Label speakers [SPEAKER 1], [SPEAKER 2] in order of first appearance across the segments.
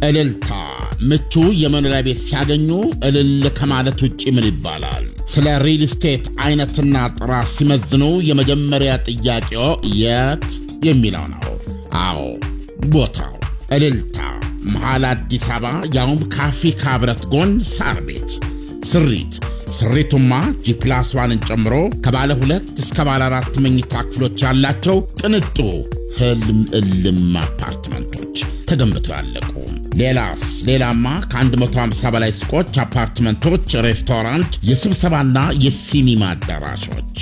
[SPEAKER 1] እልልታ ምቹ የመኖሪያ ቤት ሲያገኙ እልል ከማለት ውጪ ምን ይባላል? ስለ ሪል ስቴት አይነትና ጥራት ሲመዝኑ የመጀመሪያ ጥያቄው የት የሚለው ነው። አዎ ቦታው እልልታ መሃል አዲስ አበባ ያውም ከአፍሪካ ህብረት ጎን ሳር ቤት ስሪቱማ ጂ+1ን ጨምሮ ከባለ 2 እስከ ባለ 4 መኝታ ክፍሎች ያላቸው ቅንጡ ህልም እልም አፓርትመንቶች ተገንብተው ያለቁ። ሌላማ ከ150 በላይ ሱቆች፣ አፓርትመንቶች፣ ሬስቶራንት፣ የስብሰባና የሲኒማ አዳራሾች።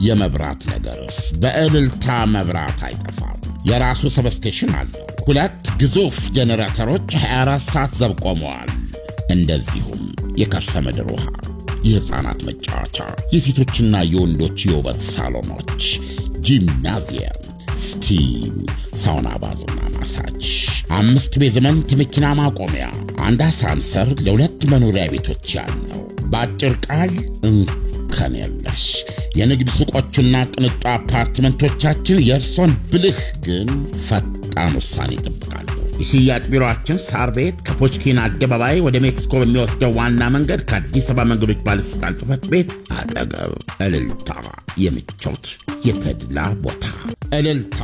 [SPEAKER 1] የመብራት ነገርስ በእልልታ መብራት አይጠፋም። የራሱ ሰብስቴሽን አለው። 2 ግዙፍ ጄኔሬተሮች 24 ሰዓት ዘብ ቆመዋል። እንደዚሁም የከርሰ ምድር ውሃ፣ የህፃናት መጫወቻ፣ የሴቶችና የወንዶች የውበት ሳሎኖች፣ ጂምናዚየም፣ ስቲም፣ ሳውና፣ ባዝና ማሳጅ፣ 5 ቤዝመንት መኪና ማቆሚያ፣ 1 አሳንሰር ለ2 መኖሪያ ቤቶች ያለው። በአጭር ቃል እንከን የለሽ የንግድ ሱቆችና ቅንጡ አፓርትመንቶቻችን የእርሶን ብልህ ግን ፈጣን ውሳኔ ይጠብቃሉ። የሽያጭ ቢሮአችን ሳር ቤት ከፖችኪን አደባባይ ወደ ሜክሲኮ በሚወስደው ዋና መንገድ ከአዲስ አበባ መንገዶች ባለስልጣን ጽሕፈት ቤት አጠገብ። እልልታ የምቾት የተድላ ቦታ። እልልታ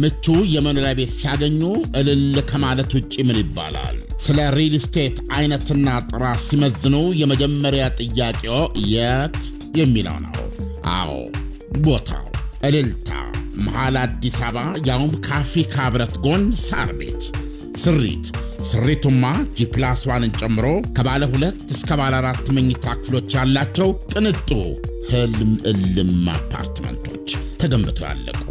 [SPEAKER 1] ምቹ የመኖሪያ ቤት ሲያገኙ እልል ከማለት ውጪ ምን ይባላል? ስለ ሪል ስቴት አይነትና ጥራት ሲመዝኑ የመጀመሪያ ጥያቄው የት የሚለው ነው። አዎ ቦታው እልልታ መሃል አዲስ አበባ ያውም ከአፍሪካ ህብረት ጎን ሳር ቤት ስሪቱማ ጂ+1ን ጨምሮ ከባለ 2 እስከ ባለ 4 መኝታ ክፍሎች ያላቸው ቅንጡ ህልም እልም አፓርትመንቶች ተገንብተው ያለቁ።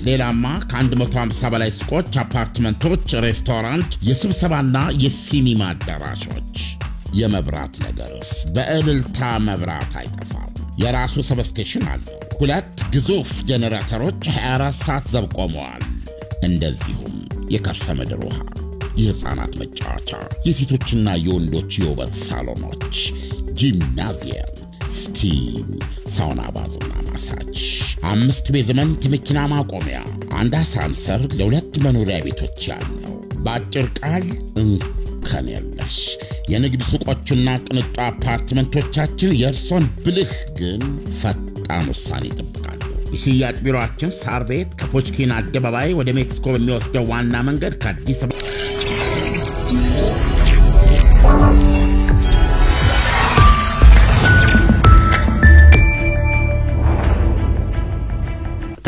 [SPEAKER 1] ሌላማ ከ150 በላይ ሱቆች፣ አፓርትመንቶች፣ ሬስቶራንት፣ የስብሰባና የሲኒማ አዳራሾች። የመብራት ነገርስ በእልልታ መብራት አይጠፋም። የራሱ ሰብስቴሽን አለው። 2 ግዙፍ ጄኔሬተሮች 24 ሰዓት ዘብ ቆመዋል። እንደዚሁም የከርሰ ምድር ውሃ፣ የህፃናት መጫወቻ፣ የሴቶችና የወንዶች የውበት ሳሎኖች፣ ጂምናዚየም፣ ስቲም፣ ሳውና፣ ባዝና ማሳጅ፣ 5 ቤዝመንት መኪና ማቆሚያ፣ 1 አሳንሰር ለ2 መኖሪያ ቤቶች ያለው። በአጭር ቃል እንከን የለሽ የንግድ ሱቆችና ቅንጡ አፓርትመንቶቻችን የእርሶን ብልህ ግን ፈጣን ውሳኔ ይጠብቃሉ። የሽያጭ ቢሮአችን ሳር ቤት ከፖችኪን አደባባይ ወደ ሜክሲኮ በሚወስደው ዋና መንገድ ከአዲስ አበባ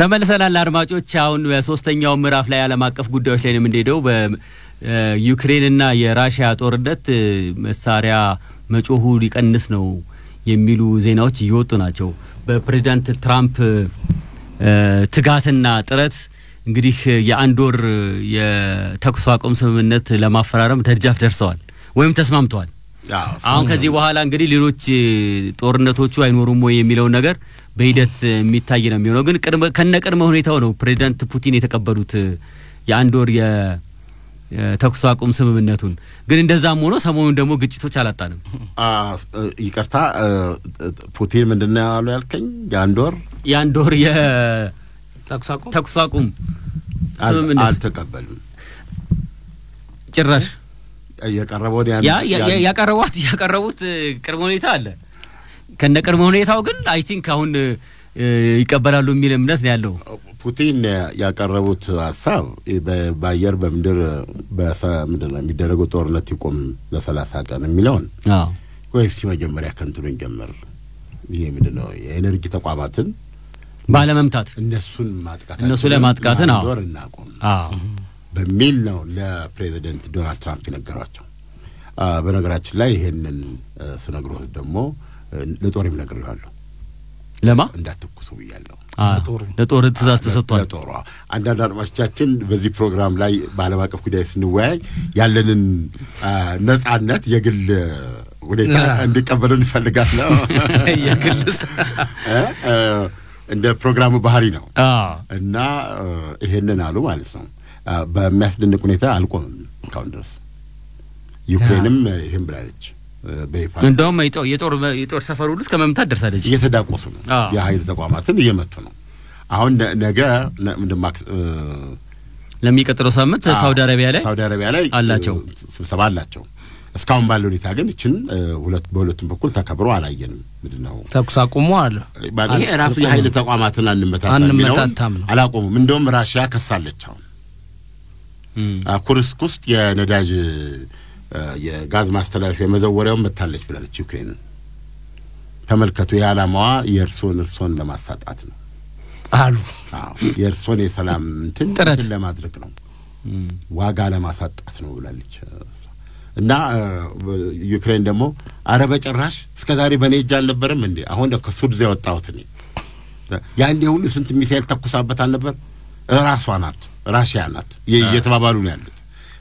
[SPEAKER 2] ተመልሰናል አድማጮች። አሁን በሶስተኛው ምዕራፍ ላይ ዓለም አቀፍ ጉዳዮች ላይ ነው የምንሄደው። በዩክሬንና የራሺያ ጦርነት መሳሪያ መጮሁ ሊቀንስ ነው የሚሉ ዜናዎች እየወጡ ናቸው። በፕሬዝዳንት ትራምፕ ትጋትና ጥረት እንግዲህ የአንድ ወር የተኩስ አቁም ስምምነት ለማፈራረም ደጃፍ ደርሰዋል ወይም ተስማምተዋል። አሁን ከዚህ በኋላ እንግዲህ ሌሎች ጦርነቶቹ አይኖሩም ወይ የሚለው ነገር በሂደት የሚታይ ነው የሚሆነው። ግን ከነቀድመ ሁኔታው ነው ፕሬዝዳንት ፑቲን የተቀበሉት የአንድ ወር የተኩስ አቁም ስምምነቱን። ግን እንደዛም ሆኖ ሰሞኑን ደግሞ ግጭቶች አላጣንም።
[SPEAKER 3] ይቅርታ ፑቲን ምንድነው ያለው ያልከኝ? የአንድ ወር የተኩስ አቁም ስምምነት አልተቀበሉም
[SPEAKER 2] ጭራሽ።
[SPEAKER 3] ያቀረቡት
[SPEAKER 2] ቅድመ ሁኔታ አለ። ከነቅድመ ሁኔታው ግን አይ ቲንክ አሁን ይቀበላሉ የሚል እምነት ነው ያለው።
[SPEAKER 3] ፑቲን ያቀረቡት ሐሳብ በአየር በምድር በሰምድና የሚደረገው ጦርነት ይቆም ለ30 ቀን የሚለውን ወይስ መጀመሪያ ከንቱን ጀመር? ይሄ ምንድነው የኤነርጂ ተቋማትን
[SPEAKER 2] ባለመምታት እነሱ ላይ ማጥቃትን
[SPEAKER 3] በሚል ነው ለፕሬዚደንት ዶናልድ ትራምፕ የነገሯቸው። በነገራችን ላይ ይሄንን ስነግሮት ደግሞ ለጦርም ነግሬዋለሁ።
[SPEAKER 2] ለማ
[SPEAKER 3] እንዳትኩሱ ብያለሁ።
[SPEAKER 2] ለጦር ትእዛዝ ተሰጥቷል።
[SPEAKER 3] ለጦር አንዳንድ አድማጮቻችን በዚህ ፕሮግራም ላይ በዓለም አቀፍ ጉዳይ ስንወያይ ያለንን ነጻነት የግል ወዴታ እንዲቀበሉ እንፈልጋለን።
[SPEAKER 2] የግልስ
[SPEAKER 3] እንደ ፕሮግራሙ ባህሪ ነው እና ይሄንን አሉ ማለት ነው። በሚያስደንቅ ሁኔታ አልቆምም እስካሁን ድረስ። ዩክሬንም ይሄን ብላለች።
[SPEAKER 2] እንደውም የጦር ሰፈሩ ሁሉ እስከ መምታት ደርሳለች።
[SPEAKER 3] እየተዳቆሱ ነው። የኃይል ተቋማትን እየመቱ ነው። አሁን ነገ
[SPEAKER 2] ለሚቀጥለው ሳምንት ሳውዲ አረቢያ ላይ
[SPEAKER 3] አላቸው ስብሰባ አላቸው እስካሁን ባለው ሁኔታ ግን እቺን በሁለቱም በኩል ተከብሮ አላየንም ምንድነው
[SPEAKER 4] ተኩስ አቁሙ አለ
[SPEAKER 3] ባዲ ራሱ የኃይል ተቋማትን አንመታታም ነው አላቆሙም እንደውም ራሺያ ከሳለች አሁን ኩርስክ ውስጥ የነዳጅ የጋዝ ማስተላለፊያ መዘወሪያውን መታለች ብላለች ዩክሬን ተመልከቱ የዓላማዋ የእርሶን ለማሳጣት ነው
[SPEAKER 4] አሉ
[SPEAKER 3] የእርሶን የሰላም እንትን ለማድረግ ነው ዋጋ ለማሳጣት ነው ብላለች እና ዩክሬን ደግሞ አረበ ጭራሽ እስከዛሬ በኔጃ አልነበረም እንዴ አሁን ከሱድዝ ያወጣሁት ነው ያንዴ ሁሉ ስንት ሚሳኤል ተኩሳበት አልነበር ራሷ ናት ራሺያ ናት የተባባሉ ነው ያሉት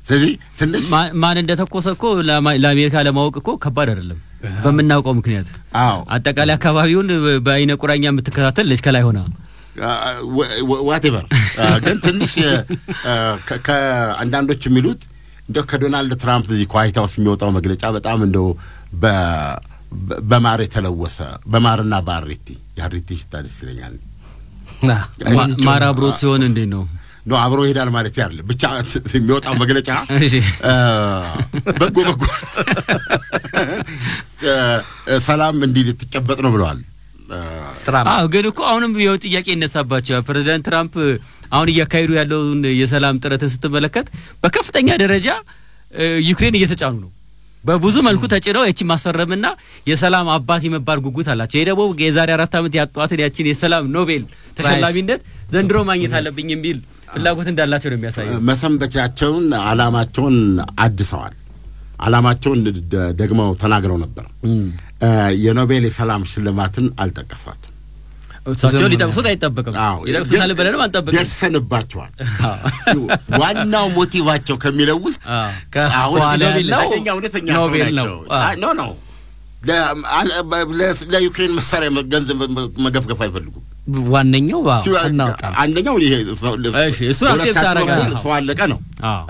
[SPEAKER 3] ስለዚህ ትንሽ
[SPEAKER 2] ማን እንደተኮሰኮ ለአሜሪካ ለማወቅ እኮ ከባድ አይደለም በመናውቀው ምክንያት አጠቃላይ አካባቢውን በአይነ ቁራኛ የምትከታተል ልጅ ከላይ ሆና
[SPEAKER 3] whatever ግን ትንሽ ከአንዳንዶች የሚሉት እንደው ከዶናልድ ትራምፕ ኳይት ሃውስ የሚወጣው መግለጫ በጣም እንደው በማር የተለወሰ በማርና ባሪቲ ያሪቲ ይታደስ ይለኛል
[SPEAKER 2] ማር አብሮ ሲሆን እንዴ ነው
[SPEAKER 3] አብሮ ይሄዳል ማለት አይደለም ብቻ የሚወጣው መግለጫ በጎ ሰላም እንዲህ ልትቀበጥ ነው ብለዋል
[SPEAKER 2] ትራምፕ ግን እኮ አሁንም የው ጥያቄ እነሳባቸው ፕሬዝዳንት ትራምፕ አሁን እያካሄዱ ያለውን የሰላም ጥረት ስትመለከት በከፍተኛ ደረጃ ዩክሬን እየተጫኑ ነው በብዙ መልኩ ተጭነው እቺ ማሰረምና የሰላም አባት የመባል ጉጉት አላቸው ይሄ ደግሞ የዛሬ 4 አመት ያጧትን ያቺን የሰላም ኖቤል ተሸላሚነት ዘንድሮ ማግኘት አለብኝ የሚል ፍላጎት እንዳላቸው ነው የሚያሳየው
[SPEAKER 3] መሰንበቻቸውን አላማቸውን አድሰዋል አላማቸውን ደግሞ ተናግረው ነበር የኖቤል የሰላም ሽልማትን አልጠቀሷትም
[SPEAKER 2] እሳቸው ሊጠቅሱት አይጠበቅም ይጠቅሱታል ብለንም አንጠብቅም
[SPEAKER 3] ደርሰንባቸዋል ዋናው ሞቲቫቸው ከሚለው ውስጥ አሁን ኖቤል ነው ኖ ለዩክሬን መሳሪያ ገንዘብ መገፍገፍ አይፈልጉም
[SPEAKER 4] ዋነኛው
[SPEAKER 3] አንደኛው ይሄ
[SPEAKER 2] እሱ አክሴፕት አደረጋል
[SPEAKER 3] ሰው አለቀ ነው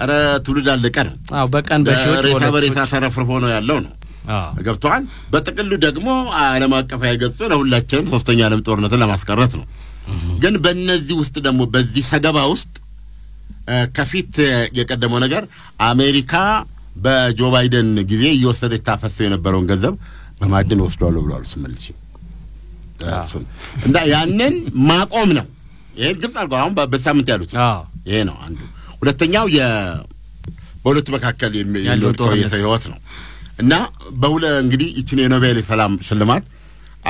[SPEAKER 3] አረ ትውልድ አለቀ ነው
[SPEAKER 4] በቀን በሺዎች
[SPEAKER 3] ወሬሳ ተረፍርፎ ነው ያለው ነው ገብቷል በጥቅሉ ደግሞ ዓለም አቀፋዊ ገጽ ለሁላችንም ሶስተኛ ዓለም ጦርነትን ለማስቀረት ነው ግን በእነዚህ ውስጥ ደግሞ በዚህ ሰገባ ውስጥ ከፊት የቀደመው ነገር አሜሪካ በጆ ባይደን ጊዜ እየወሰደች ታፈሰው የነበረውን ገንዘብ በማዕድን ወስዷል ብለዋል ስመልሽ እሱን እና ያንን ማቆም ነው ይሄ ግልጽ አድርገው አሁን በሳምንት ያሉት ይሄ ነው አንዱ ሁለተኛው በሁለቱ መካከል የሚወጣው የሰይወት ነው እና እንግዲህ እቺን የኖቤል የሰላም ሽልማት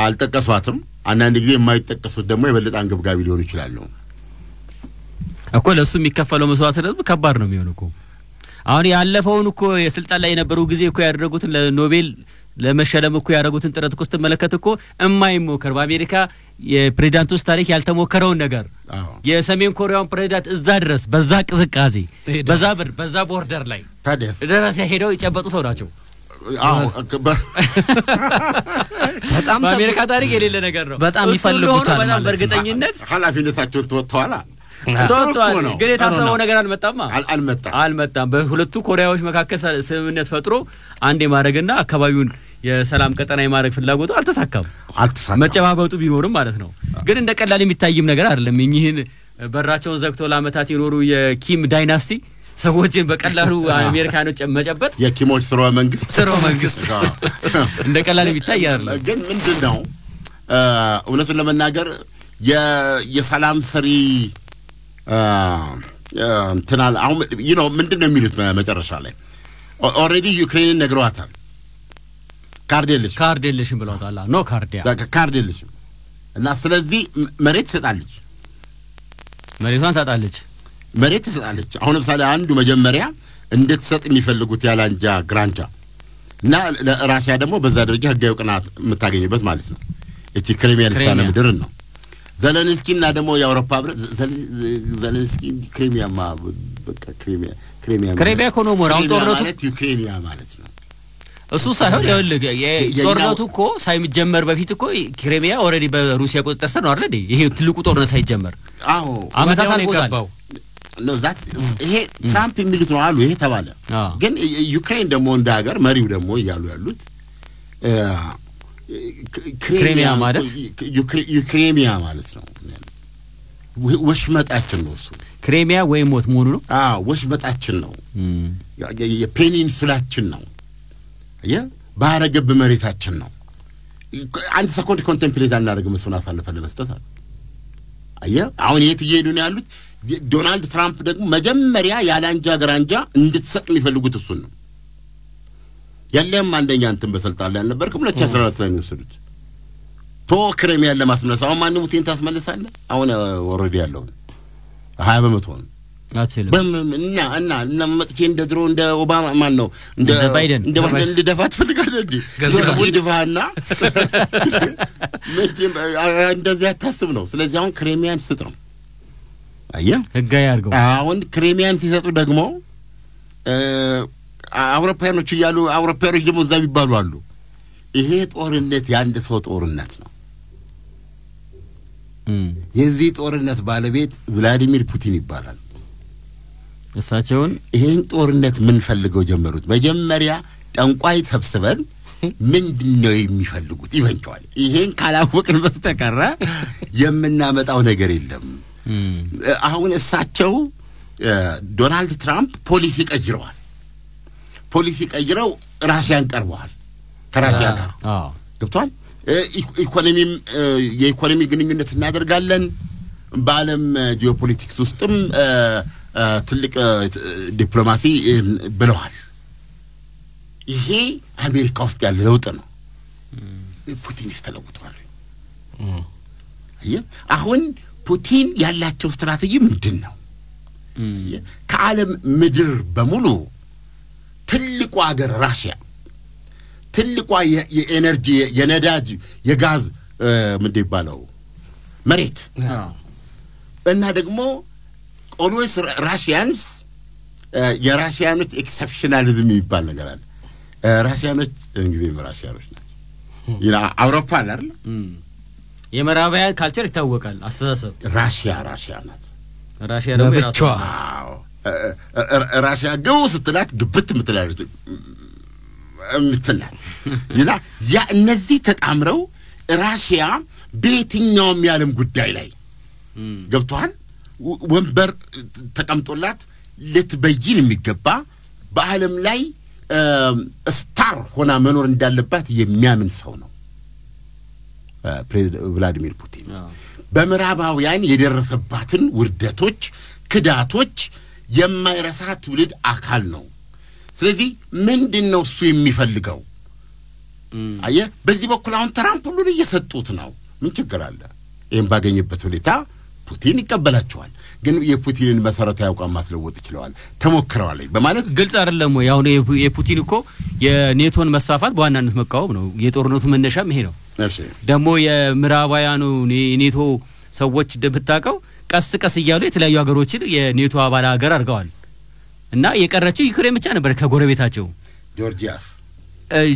[SPEAKER 3] አልጠቀሷትም አንዳንድ ጊዜ የማይጠቀሱት ደግሞ የበለጠ አንገብጋቢ ሊሆኑ ይችላል
[SPEAKER 2] እኮ ለሱ የሚከፈለው መስዋዕትነት ከባድ ነው የሚሆነው እኮ አሁን ያለፈውን እኮ የስልጣን ላይ የነበሩ ጊዜ እኮ ያደረጉትን ለኖቤል ለመሸለም እኮ ያደረጉትን ጥረት እኮ ስትመለከት እኮ የማይሞከር በአሜሪካ የፕሬዝዳንቶች ታሪክ ያልተሞከረውን ነገር የሰሜን ኮሪያውን ፕሬዝዳንት እዛ ድረስ በዛ ቅዝቃዜ በዛ ቦርደር ላይ ድረስ ሄደው የጨበጡ ሰው ናቸው
[SPEAKER 4] በጣም
[SPEAKER 2] በአሜሪካ ታሪክ የሌለ ነገር ነው
[SPEAKER 4] በጣም ይፈልጉታል
[SPEAKER 2] በጣም በእርግጠኝነት
[SPEAKER 3] ኃላፊነታቸውን ተወጥተዋል
[SPEAKER 2] ግን የታሰበው ነገር አልመጣም በሁለቱ ኮሪያዎች መካከል ስምምነት ፈጥሮ አንድ የማድረግና አካባቢውን የሰላም ቀጠና የማድረግ ፍላጎቱ አልተሳካም መጨባበጡ ቢኖርም ማለት ነው ግን እንደ ቀላል የሚታይም ነገር አይደለም እኚህን በራቸውን ዘግተው ለአመታት የኖሩ የኪም ዳይናስቲ ሰዎችን በቀላሉ አሜሪካኖች መጨበጥ
[SPEAKER 3] የኪሞች ስርወ መንግስት
[SPEAKER 2] እንደ ቀላል የሚታይ አይደለም
[SPEAKER 3] ግን ምንድነው እውነቱን ለመናገር የሰላም ሰሪ እንትናል አሁን ምንድነው የሚሉት መጨረሻ ላይ ኦሬዲ ዩክሬን ነግሯታል
[SPEAKER 2] ካርድ የለሽም ብለውታል ኖ
[SPEAKER 3] ካርድ የለሽም እና ስለዚህ መሬት ትሰጣለች መሬት ትሰጣለች አሁን ለምሳሌ አንዱ መጀመሪያ እንድትሰጥ የሚፈልጉት ያላንጃ ግራንጃ እና ለራሺያ ደግሞ በዛ ደረጃ ህጋዊ ቅናት የምታገኝበት ማለት ነው እቺ ክሪሚያ ልሳነ ምድር ነው ዘለንስኪና ደግሞ የአውሮፓ ህብረት ዘለንስኪ ክሪሚያማ በቃ
[SPEAKER 2] ክሪሚያ ኮኖ ሞራው ጦርነቱ
[SPEAKER 3] ዩክሬንያ ማለት ነው
[SPEAKER 2] እሱ ሳይሆን ያልልግ ጦርነቱ እኮ ሳይጀመር በፊት እኮ ክሪሚያ ኦሬዲ በሩሲያ ቁጥጥር ስር ነው አይደል ይሄ ትልቁ ጦርነት ሳይጀመር አመታት አልቆታል
[SPEAKER 3] ነው ዛት ይሄ ትራምፕ የሚሉት ነው አሉ ይሄ ተባለ ግን ዩክሬን ደግሞ እንደ ሀገር መሪው ደግሞ ያሉ ያሉት ክሪሚያ ማለት ዩክሬንያ ማለት ነው ወሽመጣችን ነው እሱ
[SPEAKER 2] ክሬሚያ ወይ ሞት መሆኑ ነው
[SPEAKER 3] ወሽመጣችን ነው የፔኒንሱላችን ነው ባህረ ገብ መሬታችን ነው አንድ ሰኮንድ ኮንቴምፕሌት አናደርግም እሱን አሳልፈን ለመስጠት አሁን የት እየሄዱ ነው ያሉት ዶናልድ ትራምፕ ደግሞ መጀመሪያ ያላንጃ ገራንጃ እንድትሰጥ የሚፈልጉት እሱን ነው ያለም አንደኛ እንትን በስልጣን ላይ አልነበርኩም 2014 ላይ ነው የወሰዱት ክሬሚያ ለማስመለስ አሁን ማንንም ፑቲን ታስመልሳለ አሁን ኦሬዲ ያለው 20% ነው
[SPEAKER 2] አትልም
[SPEAKER 3] እና መጥቼ እንደ ድሮ እንደ ኦባማ ማን ነው እንደ ባይደን እንደ ደፋት ፈልጋለህ እንዴ ይድፋና እንደዚህ አታስብ ነው ስለዚህ አሁን ክሬሚያን ስጥ ነው
[SPEAKER 2] ህጋይ አድርገው
[SPEAKER 3] አሁን ክሬሚያን ሲሰጡ ደግሞ አውሮፓውያኖች ይያሉ አውሮፓውያኖች ደግሞ እዛ ይባሉ አሉ ይሄ ጦርነት ያንድ ሰው ጦርነት ነው የዚህ ጦርነት ባለቤት ቭላዲሚር ፑቲን ይባላል
[SPEAKER 2] እሳቸውን
[SPEAKER 3] ይሄን ጦርነት ምን ፈልገው ጀመሩት መጀመሪያ ጠንቋይ ተብስበን ምንድነው የሚፈልጉት ኢቨንቹዋሊ ይሄን ካላወቅን በስተቀር የምናመጣው ነገር የለም አሁን እሳቸው ዶናልድ ትራምፕ ፖሊሲ ቀይረው ራሽያን ቀርበዋል ከራሽያ ጋር ገብቷል የኢኮኖሚ ግንኙነት እናደርጋለን በአለም ጂኦፖለቲክስ ውስጥም ትልቅ ዲፕሎማሲ ብለዋል ይሄ አሜሪካ ውስጥ ያለ ለውጥ ነው ፑቲን ይስተለውጣል አሁን ፑቲን ያላቸው ስትራቴጂ ምንድነው ከዓለም ምድር በሙሉ ትልቁ ሀገር ራሽያ ትልቁ የኤነርጂ የነዳጅ የጋዝ ምንድን ይባላል መሬት እና ደግሞ always Russians የራሽያኖች ኤክሰፕሽናሊዝም የሚባል ነገር አለ ራሽያኖች እንግዲህ ራሽያኖች ናቸው አውሮፓ አይደል
[SPEAKER 2] የምዕራባውያን ካልቸር ይታወቃል አስተሳሰብ ራሽያ
[SPEAKER 3] ናት
[SPEAKER 2] ራሽያ ደግሞ የራሷ
[SPEAKER 3] ራሽያ ገው ስትላት ግብት ምትላለች ምትላል ያ እነዚህ ተጣምረው ራሽያ በየትኛውም የዓለም ጉዳይ ላይ ገብቷል ወንበር ተቀምጦላት ልትበይን የሚገባ በዓለም ላይ ስታር ሆና መኖር እንዳለባት የሚያምን ሰው ነው ቭላዲሚር ፑቲን በምዕራባውያን የደረሰባትን ውርደቶች ክዳቶች የማይረሳ ትውልድ አካል ነው ስለዚህ ምንድነው እሱ የሚፈልገው በዚህ በኩል አሁን ትራምፕ ሁሉ እየሰጡት ነው ምን ችግር አለ ይሄን ባገኘበት ሁኔታ ፑቲን ይቀበላቸዋል ግን የፑቲንን መሰረታዊ አቋም ማስለወጥ ይችላል ተሞክረዋል በማለት
[SPEAKER 2] ግልጽ አይደለም ወይ ያው የፑቲን እኮ የኔቶን መስፋፋት በዋናነት መቃወም ነው የጦርነቱ መነሻም ይሄ ነው
[SPEAKER 3] እሺ
[SPEAKER 2] ደግሞ የምዕራባውያኑ ኔቶ ሰዎች ደብታቀው ቀስ እያሉ የተለያዩ ሀገሮችን የኔቶ አባል ሀገር አድርገዋል እና የቀረችው ዩክሬን ብቻ ነበር ከጎረቤታቸው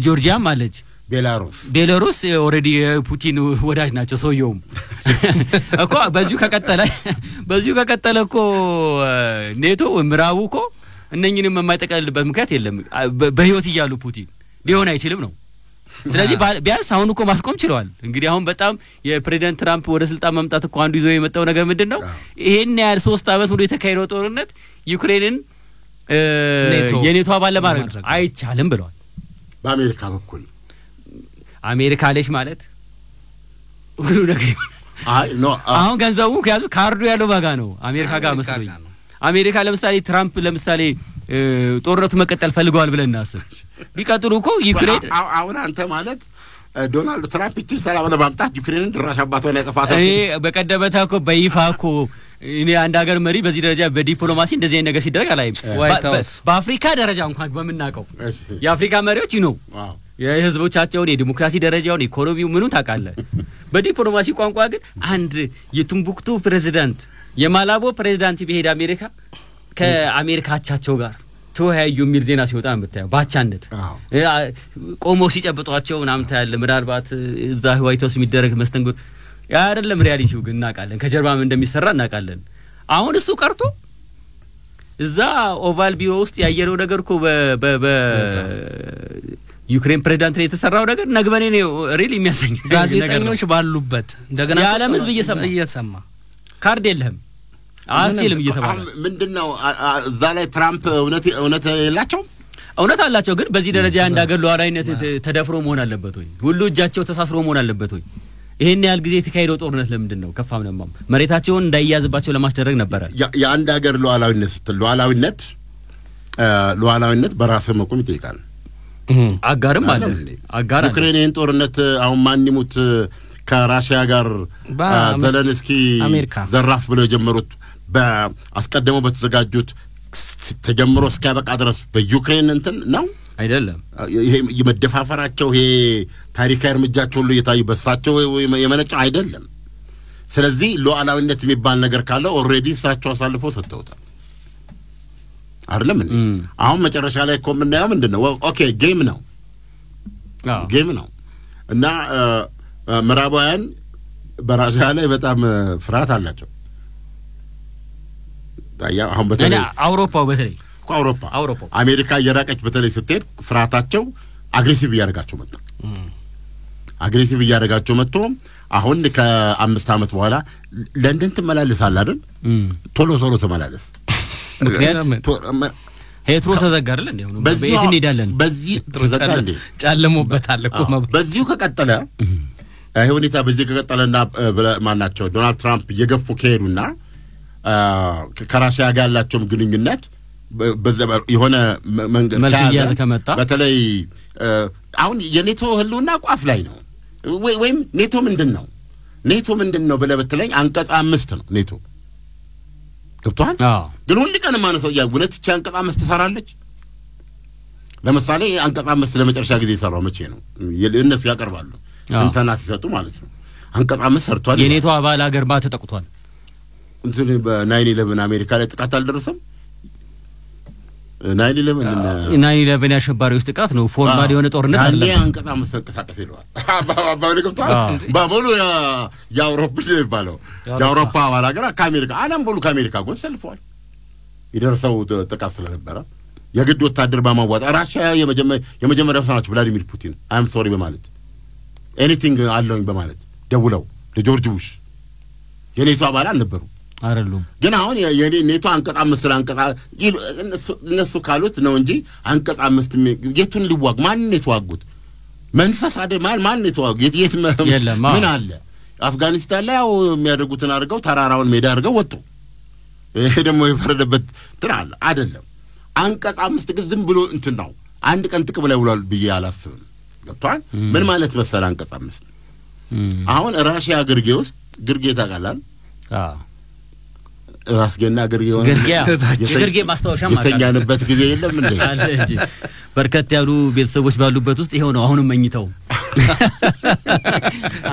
[SPEAKER 2] ጆርጂያም አለች ቤላሩስ ኦሬዲ ፑቲን ወዳጅ ናቸው ሰውየውም እኮ በዚሁ ከቀጠለ እኮ ኔቶ ምዕራቡ እኮ እነኝንም የማይጠቀልልበት ምክንያት የለም በህይወት ይያሉ ፑቲን ሊሆን አይችልም ነው ስለዚህ ቢያንስ አሁን እኮ ማስቆም ችለዋል እንግዲህ አሁን በጣም የፕሬዝዳንት ትራምፕ ወደ ስልጣን መምጣት እኮ አንዱ ይዞ የመጣው ነገር ምንድነው ይሄን ያህል 3 አመት ሙሉ የተካሄደው ጦርነት ዩክሬንን የኔቶ አባል ለማድረግ አይቻልም ብለዋል
[SPEAKER 3] በአሜሪካ በኩል
[SPEAKER 2] አሜሪካ አለሽ ማለት ሁሉ ነገር አሁን ገንዘቡ ካርዱ ያለው ባጋ ነው አሜሪካ ጋር መስሎኝ አሜሪካ ለምሳሌ ትራምፕ ለምሳሌ ጦርነቱ መቀጠል ፈልገዋል ብለን እናስብ ቢቀጥሉ እኮ ዩክሬን
[SPEAKER 3] አሁን አንተ ማለት ዶናልድ ትራምፕ እቺ ሰላም ለማምጣት ዩክሬንን ድራሽ አባቷን ያጠፋታል
[SPEAKER 2] በቀደመታ እኮ በይፋ እኮ እኔ አንድ ሀገር መሪ በዚህ ደረጃ በዲፕሎማሲ እንደዚህ አይነት ነገር ሲደረግ አላይም በአፍሪካ ደረጃ እንኳን በመናቀው የአፍሪካ መሪዎች ነው የህዝቦቻቸውን የዲሞክራሲ ደረጃውን ኢኮኖሚው ምኑ ታቃለ በዲፕሎማሲ ቋንቋ ግን አንድ የቱምቡክቱ ፕሬዝዳንት የማላቦ ፕሬዝዳንት ቢሄድ አሜሪካ ከአሜሪካቻቸው ጋር ተወያዩ የሚል ዜና ሲወጣ እንብታዩ ባቻነት ቆሞ ሲጨብጧቸው ምናምን ታያለ ምናልባት እዛ ዋይት ሃውስ የሚደረግ መስተንግዶ ያ አይደለም ሪያሊቲው ግን እናቃለን ከጀርባም እንደሚሰራ እናቃለን አሁን እሱ ቀርቶ እዛ ኦቫል ቢሮ ውስጥ ያየነው ነገር እኮ ዩክሬን ፕሬዝዳንት ላይ የተሰራው ነገር ነግበኔ ነው ሪሊ የሚያሰኝ
[SPEAKER 4] ጋዜጠኞች ባሉበት እንደገና
[SPEAKER 2] ያለም ህዝብ እየሰማ ካርድ የለህም አልችልም እየተባለ
[SPEAKER 3] ምንድነው እዛ ላይ ትራምፕ እውነት የላቸው
[SPEAKER 2] እውነት አላቸው ግን በዚህ ደረጃ አንድ ሀገር ሉዓላዊነት ተደፍሮ መሆን አለበት ወይ ሁሉ እጃቸው ተሳስሮ መሆን አለበት ወይ ይሄን ያህል ጊዜ ተካይዶ ጦርነት ለምንድነው ከፋም ነማም መሬታቸውን እንዳይያዝባቸው ለማስደረግ ነበር
[SPEAKER 3] የአንድ ሀገር ሉዓላዊነት በራስ መቆም ይጠይቃል
[SPEAKER 2] አጋርም አለ አጋር
[SPEAKER 3] ዩክሬንን ጦርነት አሁን ማን ይሙት ከራሺያ ጋር ዘለንስኪ ዘራፍ ብለው የጀመሩት በአስቀደመው በተዘጋጁት ተጀምሮ እስኪያበቃ ድረስ በዩክሬን እንትን ነው
[SPEAKER 2] አይደለም
[SPEAKER 3] ይሄ የመደፋፈራቸው ይሄ ታሪካዊ እርምጃቸው ሁሉ እየታዩ በሳቸው የመነጨ አይደለም ስለዚህ ሉዓላዊነት የሚባል ነገር ካለ ኦሬዲ እሳቸው አሳልፈው ሰጥተውታል አይደለም አሁን መጨረሻ ላይ እኮ የምናየው ምንድነው ኦኬ ጌም ነው እና ምዕራባውያን በራሺያ ላይ በጣም ፍርሃት አላቸው አሁን በተለይ
[SPEAKER 2] አውሮፓው በተለይ
[SPEAKER 3] አሜሪካ እየራቀች በተለይ ስትሄድ ፍርሃታቸው አግሬሲቭ እያደረጋቸው መጥቶ አሁን ከ5 አመት በኋላ ለንደን ትመላለሳለህ አይደል ቶሎ ተመላለስ
[SPEAKER 2] ምክንያቱም ሄትሮ ተዘጋርለ እንዴ ነው በቤት እንሄዳለን
[SPEAKER 3] በዚህ ተዘጋ እንዴ
[SPEAKER 4] ጫለሞበታል እኮ
[SPEAKER 3] በዚሁ ከቀጠለ ሁኔታ በዚህ ከቀጠለና ማናቸው ዶናልድ ትራምፕ እየገፉ ከሄዱና ከራሺያ ጋር ያላቸው ግንኙነት የሆነ መንገድ
[SPEAKER 2] ከመጣ
[SPEAKER 3] በተለይ አሁን የኔቶ ህልውና ቋፍ ላይ ነው ወይም ኔቶ ምንድነው ብለህ በተለይ አንቀጽ 5 ነው ኔቶ ገብቷል ግን ሁሉ ቀን ማነሰው ያውነት እቺ አንቀጽ 5 ተሰራለች ለምሳሌ አንቀጽ 5 ለመጨረሻ ጊዜ ይሰራው መቼ ነው እነሱ ያቀርባሉ እንተና ሲሰጡ ማለት ነው አንቀጽ 5 ሰርቷል
[SPEAKER 2] የኔቶ አባል ሀገር ተጠቅቷል
[SPEAKER 3] እንትን በ9/11 አሜሪካ ላይ ጥቃት አልደረሰም
[SPEAKER 2] 9/11 ያሸባሪዎች ጥቃት ነው ፎርማል የሆነ ጦርነት አለ
[SPEAKER 3] አንቀጽ 5 ተንቀሳቀስ ይለዋል በሙሉ የአውሮፓ ይባለው የአውሮፓ አባል ሀገር ከአሜሪካ ዓለም ሁሉ ከአሜሪካ ጎን ሰልፈዋል ይደርሰው ጥቃት ስለነበረ የግድ ወታደር በማዋጣት ራሺያ የመጀመሪያው ሰናች ቭላዲሚር ፑቲን አም ሶሪ በማለት ኤኒቲንግ አለውኝ በማለት ደውለው ለጆርጅ ቡሽ የኔቶ አባላት ነበሩ
[SPEAKER 2] አይደሉም
[SPEAKER 3] ግን አሁን የኔቶ አንቀጽ 5 አንቀጽ እነሱ ካሉት ነው እንጂ አንቀጽ 5 የቱን ሊዋግ ማን የተዋጉት መንፈስ አይደል ማን የተዋጉ የት ምን አለ አፍጋኒስታን ላይ የሚያደርጉትን አድርገው ተራራውን ሜዳ አድርገው ወጡ ይሄ ደግሞ የፈረደበት ትራል አይደለም አንቀጽ 5 ግን ዝም ብሎ እንትን ነው አንድ ቀን ጥቅም ላይ ውሏል ብዬ አላስብም ገብቷል ምን ማለት መሰለ አንቀጽ 5 አሁን ራሺያ ግርጌ ውስጥ ግርጌ ታውቃለህ ራስገና
[SPEAKER 2] ግርጌ ማስተዋሻ ማለት
[SPEAKER 3] የተኛንበት ጊዜ የለም እንዴ
[SPEAKER 2] በርከት ያሉ ቤተሰቦች ባሉበት ውስጥ ይሄው ነው አሁንም መኝተው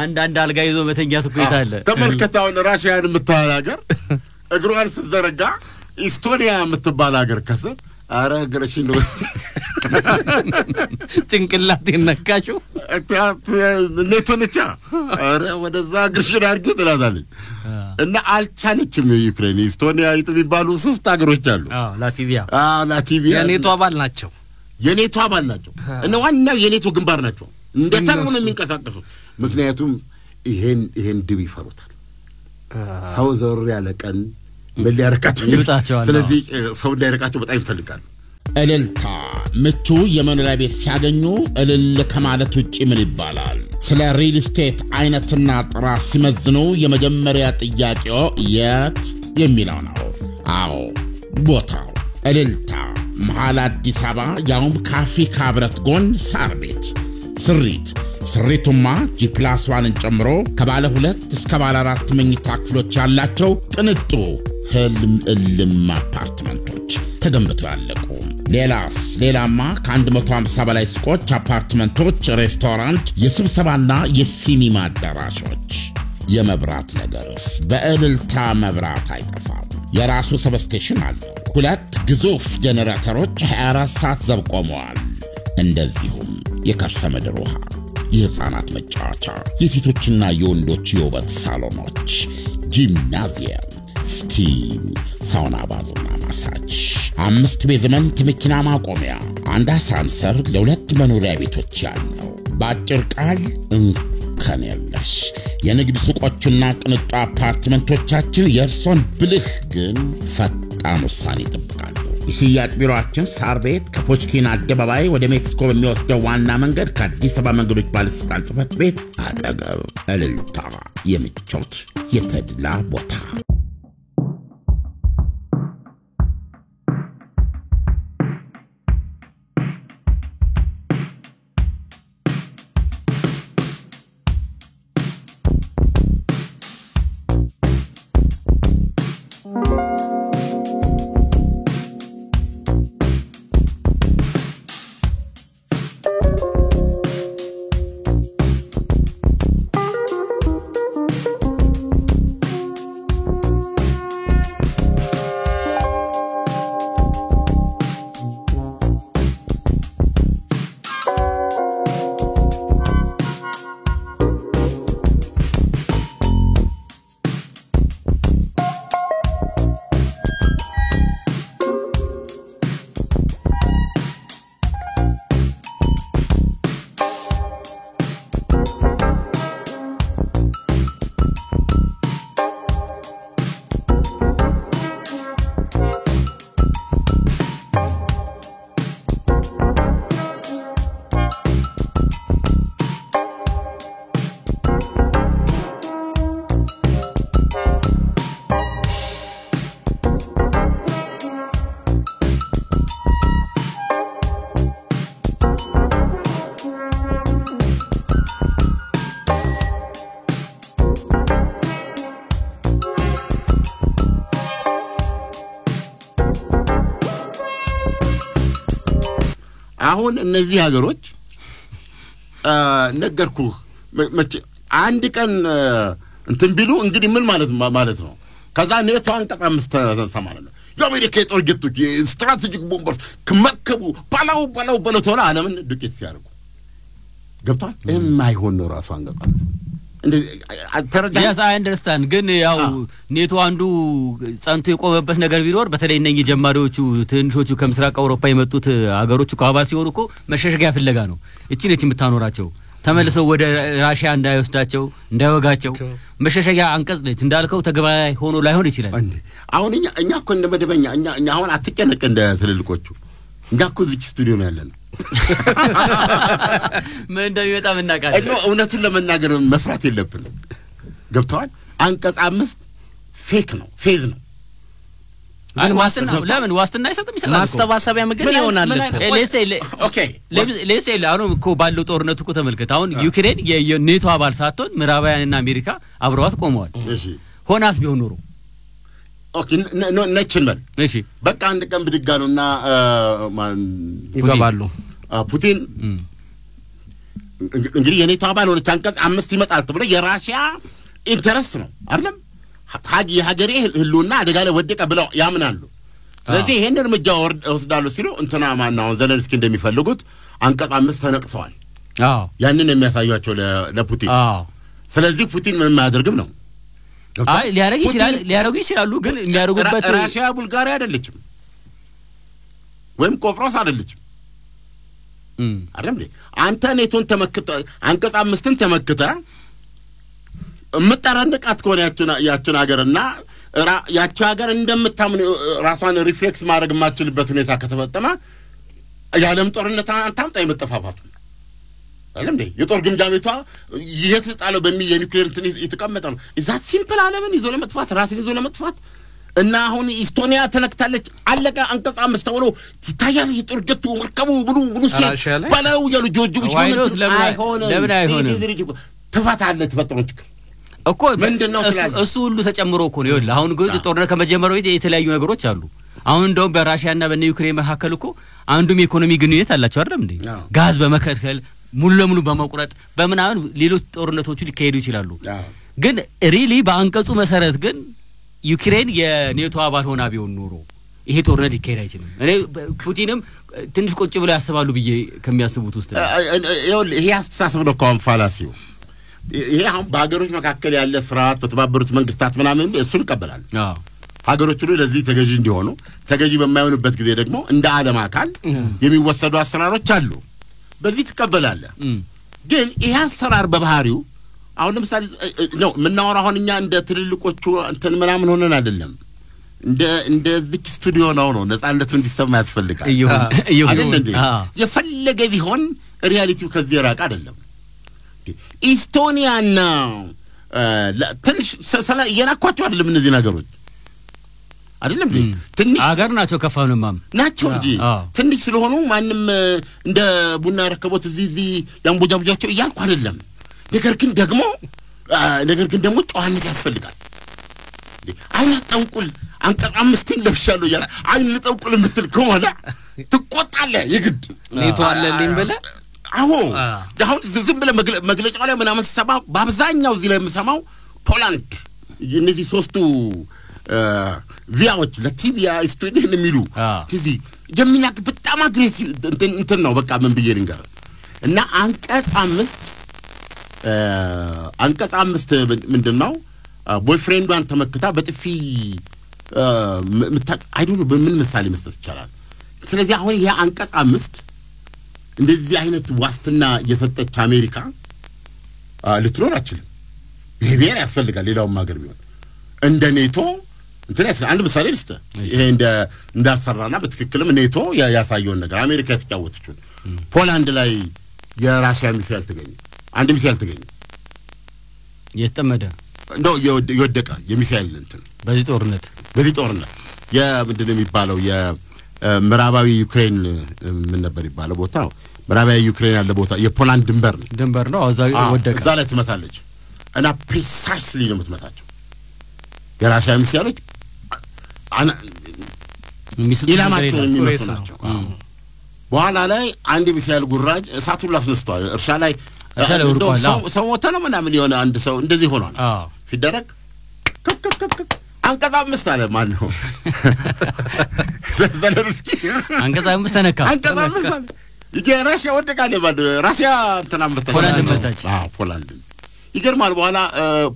[SPEAKER 2] አንድ አልጋ ይዞ መተኛት እኮ ይታለ
[SPEAKER 3] ተመልከታው ራሺያን የምትባል ሀገር እግሯን ስትዘረጋ ኢስቶኒያ የምትባል ሀገር ከስር አረ ግረሽን ነው
[SPEAKER 4] ጭንቅላት ይነካችሁ
[SPEAKER 3] ኔቶንቻ አረ ወደዛ ግርሽን አድርጉ ትላለች እና አልቻለችም ዩክሬን ኢስቶኒያ የሚባሉ 3 ሀገሮች አሉ ላቲቪያ
[SPEAKER 4] የኔቶ አባል ናቸው
[SPEAKER 3] እና ዋናው የኔቶ ግንባር ናቸው እንደተሩ ነው የሚንቀሳቀሱት ምክንያቱም ይሄን ድብ ይፈሩታል ሰው ዘር ያለ ቀን በሊያረካቸው ስለዚህ ሰው እንዳይረካቸው በጣም ይፈልጋሉ
[SPEAKER 1] እልልታ ምቹ የመኖሪያ ቤት ሲያገኙ እልል ከማለት ውጪ ምን ይባላል ስለ ሪል ስቴት አይነትና ጥራት ሲመዝኑ የመጀመሪያ ጥያቄው የት የሚለው ነው አዎ ቦታው እልልታ መሃል አዲስ አበባ ያውም ከአፍሪካ ህብረት ጎን ሳር ቤት ስሪቱማ ጂፕላስ1ን ጨምሮ ከባለ 2 እስከ ባለ 4 መኝታ ክፍሎች ያላቸው ቅንጡ ህልም እልም አፓርትመንቶች ተገንብተው ያለቁ ሌላማ ከ150 በላይ ሱቆች አፓርትመንቶች ሬስቶራንት የስብሰባና የሲኒማ አዳራሾች የመብራት ነገርስ በእልልታ መብራት አይጠፋም የራሱ ሰብስቴሽን አለው 2 ግዙፍ ጄኔሬተሮች 24 ሰዓት ዘብ ቆመዋል እንደዚሁም የከርሰ ምድር ውሃ የህፃናት መጫወቻ የሴቶችና የወንዶች የውበት ሳሎኖች ጂምናዚየም ስቲም ሳውና ባዝና ማሳጅ 5 ቤዝመንት መኪና ማቆሚያ 1 አሳንሰር ለ2 መኖሪያ ቤቶች ያለው ባጭር ቃል ከኔለሽ የንግድ ሱቆችና ቅንጡ አፓርትመንቶቻችን የእርሶን ብልህ ግን ፈጣን ውሳኔ ይጠብቃሉ። የሽያጭ ቢሮአችን ሳር ቤት ከፖችኪን አደባባይ ወደ ሜክሲኮ በሚወስደው ዋና መንገድ ከአዲስ አበባ መንገዶች ባለስልጣን ጽሕፈት ቤት አጠገብ እልልታ የምቾት የተድላ ቦታ።
[SPEAKER 3] አሁን እነዚህ ሀገሮች ነገርኩ አንድ ቀን እንትን ቢሉ እንግዲህ ምን ማለት ነው ከዛ ኔቶ አንቀጽ 5 ተሰማለ የአሜሪካ የጦር ጀቶች ስትራቴጂክ ቦምበርስ ከመከቡ ባላው ተወላ ዓለምን ድቄት ሲያርጉ ገብቷል የማይሆን ነው ራሱ አንቀጽ እንዴ አተረዳ
[SPEAKER 2] Yes, I understand ግን ያው ኔቶ አንዱ ጸንቶ የቆመበት ነገር ቢኖር በተለይ እነኚህ ጀማሪዎቹ ትንሾቹ ከምስራቅ አውሮፓ የመጡት ሀገሮች ከአባል ሲሆኑ እኮ መሸሸጊያ ፍለጋ ነው እቺ ነች የምታኖራቸው ተመልሰው ወደ ራሺያ እንዳይወስዳቸው እንዳይወጋቸው መሸሸጊያ አንቀጽ ነች እንዳልከው ተግባራዊ ሆኖ ላይሆን ይችላል
[SPEAKER 3] እንዴ አሁን እኛ እኮ እንደመደበኛ እኛ አሁን አትጨነቅ እንደ ትልልቆቹ እኛ እኮ እዚህ ስቱዲዮ ነው ያለነው
[SPEAKER 2] ምን እንደሚመጣ ምናቃለን
[SPEAKER 3] እውነቱን ለመናገር መፍራት የለብንም ገብቷል አንቀጽ 5 ፌክ ነው ፌዝ ነው
[SPEAKER 2] አን ለምን ዋስትና አይሰጥም ይችላል
[SPEAKER 4] ማስተባሰቢያ ምግብ ይሆናል
[SPEAKER 2] ኦኬ ለሴ አሁን እኮ ባለው ጦርነት እኮ ተመልከት አሁን ዩክሬን የኔቶ አባል ሳትሆን ምዕራባውያንና አሜሪካ አብረዋት ቆመዋል
[SPEAKER 3] እሺ
[SPEAKER 2] ሆናስ ቢሆን ኖሮ
[SPEAKER 3] ኦኬ ነችንበል
[SPEAKER 2] እሺ
[SPEAKER 3] በቃ አንድ ቀን ብድጋሉና ማን
[SPEAKER 4] ይገባሉ
[SPEAKER 3] ፑቲን እንግዲህ የኔቶ አባል ሆነ አንቀጽ 5 ይመጣል ተብሎ የራሺያ ኢንተረስት ነው አይደለም የሀገሬ ህልውና አደጋ ላይ ወደቀ ብለው ያምናሉ ስለዚህ ይሄን እርምጃ ወስዳሉ ሲሉ እንትና ማናው ዘለንስኪ እንደሚፈልጉት አንቀጽ 5 ተነቅሰዋል
[SPEAKER 2] አዎ
[SPEAKER 3] ያንን የሚያሳዩአቸው ለፑቲን
[SPEAKER 2] አዎ
[SPEAKER 3] ስለዚህ ፑቲን ምን ማያደርግም ነው
[SPEAKER 2] አይ ሊያረጉ ይችላሉ ግን የሚያረጉበት
[SPEAKER 3] ራሺያ ቡልጋሪያ አይደለችም ወይም ቆጵሮስ አይደለችም አይደለም አንተ ኔቶን ተመክተ አንቀጽ 5ን ተመክተ መጣራንቃት ኮነ ያችን ሀገርና ያቺ ሀገር እንደምታምን ራሷን ሪፍሌክስ ማድረግ ማችልበት ሁኔታ ከተፈጠመ ያለም ጦርነት አንታምጣ የመጠፋፋቱ አይደለም የጦር ግምጃ ቤቷ ይየስጣለው በሚል የኒውክሌር እንትን የተቀመጠ ነው እዛት ሲምፕል ዓለምን ይዞ ለመጥፋት ራስን ይዞ ለመጥፋት እና አሁን ኢስቶኒያ ተነክታለች አለቀ አንቀጽ 5 ተብሎ ይታያል የጦር ጀቱ መርከቡ ሙሉ ባለው የልጆቹ ብቻ
[SPEAKER 2] ለምን አይሆንም
[SPEAKER 3] ተፋታለ ተፈጥሮ ችግር
[SPEAKER 2] እኮ ምንድነው እሱ ሁሉ ተጨምሮ እኮ ነው ይኸውልህ አሁን ግን ጦርነት ከመጀመሩ የተለያዩ ነገሮች አሉ አሁን እንደውም በራሺያና በዩክሬን መካከል እኮ አንዱም ኢኮኖሚ ግንኙነት አላቸው አይደል እንዴ ጋዝ በመከልከል ሙሉ ለሙሉ በመቁረጥ በመናን ሌሎች ጦርነቶች ሊካሄዱ ይችላሉ ግን ሪሊ በአንቀጹ መሰረት ግን ዩክሬን የኔቶ አባል ሆና ቢሆን ኖሮ ይሄ ጦርነት ሊካሄድ አይችልም እኔ ፑቲንም ትንሽ ቁጭ ብለው ያስባሉ ብዬ ከሚያስቡት ውስጥ
[SPEAKER 3] ይሄ አስተሳሰብ ነው ኮንፋላሲው ይሄ አሁን በአገሮች መካከል ያለ ስርዓት በተባበሩት መንግስታት ምናምን እሱን ይቀበላል ሀገሮች ሁሉ ለዚህ ተገዢ እንዲሆኑ ተገዢ በማይሆኑበት ጊዜ ደግሞ እንደ ዓለም አካል የሚወሰዱ አሰራሮች አሉ በዚህ ተቀበላለ ግን ይሄ አሰራር በባህሪው አሁን ለምሳሌ ነው ምናወራው አሁን እኛ እንደ ትልልቆቹ እንትን ምናምን ሆነን አይደለም እንደ ዚክ ስቱዲዮ ነው ነፃነቱ እንዲሰማ ያስፈልጋል አይደል እንዴ የፈለገ ቢሆን ሪያሊቲው ከዚህ የራቀ አይደለም ኢስቶኒያና ትንሽ ሰላ የናኳቸው አይደለም እነዚህ ነገሮች አይደለም እንዴ ትንሽ
[SPEAKER 2] አገር ናቸው ከፋኑማም
[SPEAKER 3] ናቸው እንጂ ትንሽ ስለሆኑ ማንም እንደ ቡና ረከቦት እዚህ ያንቦጃቦጃቸው እያልኩ አይደለም ነገር ግን ደግሞ ጨዋነት ያስፈልጋል አይን ጠንቁል አንቀጽ 5 ለብሻለሁ ያ አይን ጠንቁል የምትል ከሆነ ትቆጣለህ የግድ
[SPEAKER 4] ኔቶ አለልኝ ብለ
[SPEAKER 3] አዎ አሁን ዝም ብለ መግለጫው ላይ ምናምን ሰማ በአብዛኛው እዚህ ላይ የምሰማው ፖላንድ እነዚህ ሶስቱ ቪያዎች ለቲቢያ ስቱዲየን የሚሉ ከዚህ የሚናቅ በጣም አግሬሲቭ እንትን ነው በቃ ምን ብዬ ልንገር እና አንቀጽ 5 ምንድነው ቦይፍሬንዷን ተመክታ በጥፊ አይዶንት በምን ምሳሌ መስጠት ይቻላል ስለዚህ አሁን ይሄ አንቀጽ 5 እንደዚህ አይነት ዋስትና የሰጠች አሜሪካ ልትኖር አትችልም ይሄ ብሔር ያስፈልጋል ሌላውም ሀገር ቢሆን እንደ ኔቶ እንትን አንድ ምሳሌ ልስጥ ይሄ እንዳልሰራና በትክክልም ኔቶ ያሳየውን ነገር አሜሪካ ያስጫወተችው ፖላንድ ላይ የራሺያ ሚሳኤል ተገኘ አንድ ሚሳኤል ተገኘ
[SPEAKER 2] የተመደ
[SPEAKER 3] ነው የወደቀ የሚሳኤል እንትን
[SPEAKER 2] በዚህ ጦርነት የምንድነው የሚባለው የምዕራባዊ ዩክሬን ምን ነበር ይባላል ቦታው ምዕራባዊ ዩክሬን ያለ ቦታ የፖላንድ ድንበር ነው ወደቀ እዛ ላይ ትመታለች እና ፕሪሳይስሊ ነው የምትመታቸው የራሺያ ሚሳኤሎች ኢላማቸውን የሚመቱ ናቸው በኋላ ላይ አንድ ሚሳኤል ጉራጅ እሳቱን ላስነስቷል እርሻ ላይ ሰው ሞተ ነው ምናምን የሆነ አንድ ሰው እንደዚህ ሆኗል ሲደረግ አንቀጽ 5 አለ ማን ነው ዘለንስኪ አንቀጽ 5 ተነካ
[SPEAKER 3] አንቀጽ 5 የራሺያ ወደቃለ ማለት ራሺያ ተናምበተ ፖላንድ ይገርማል በኋላ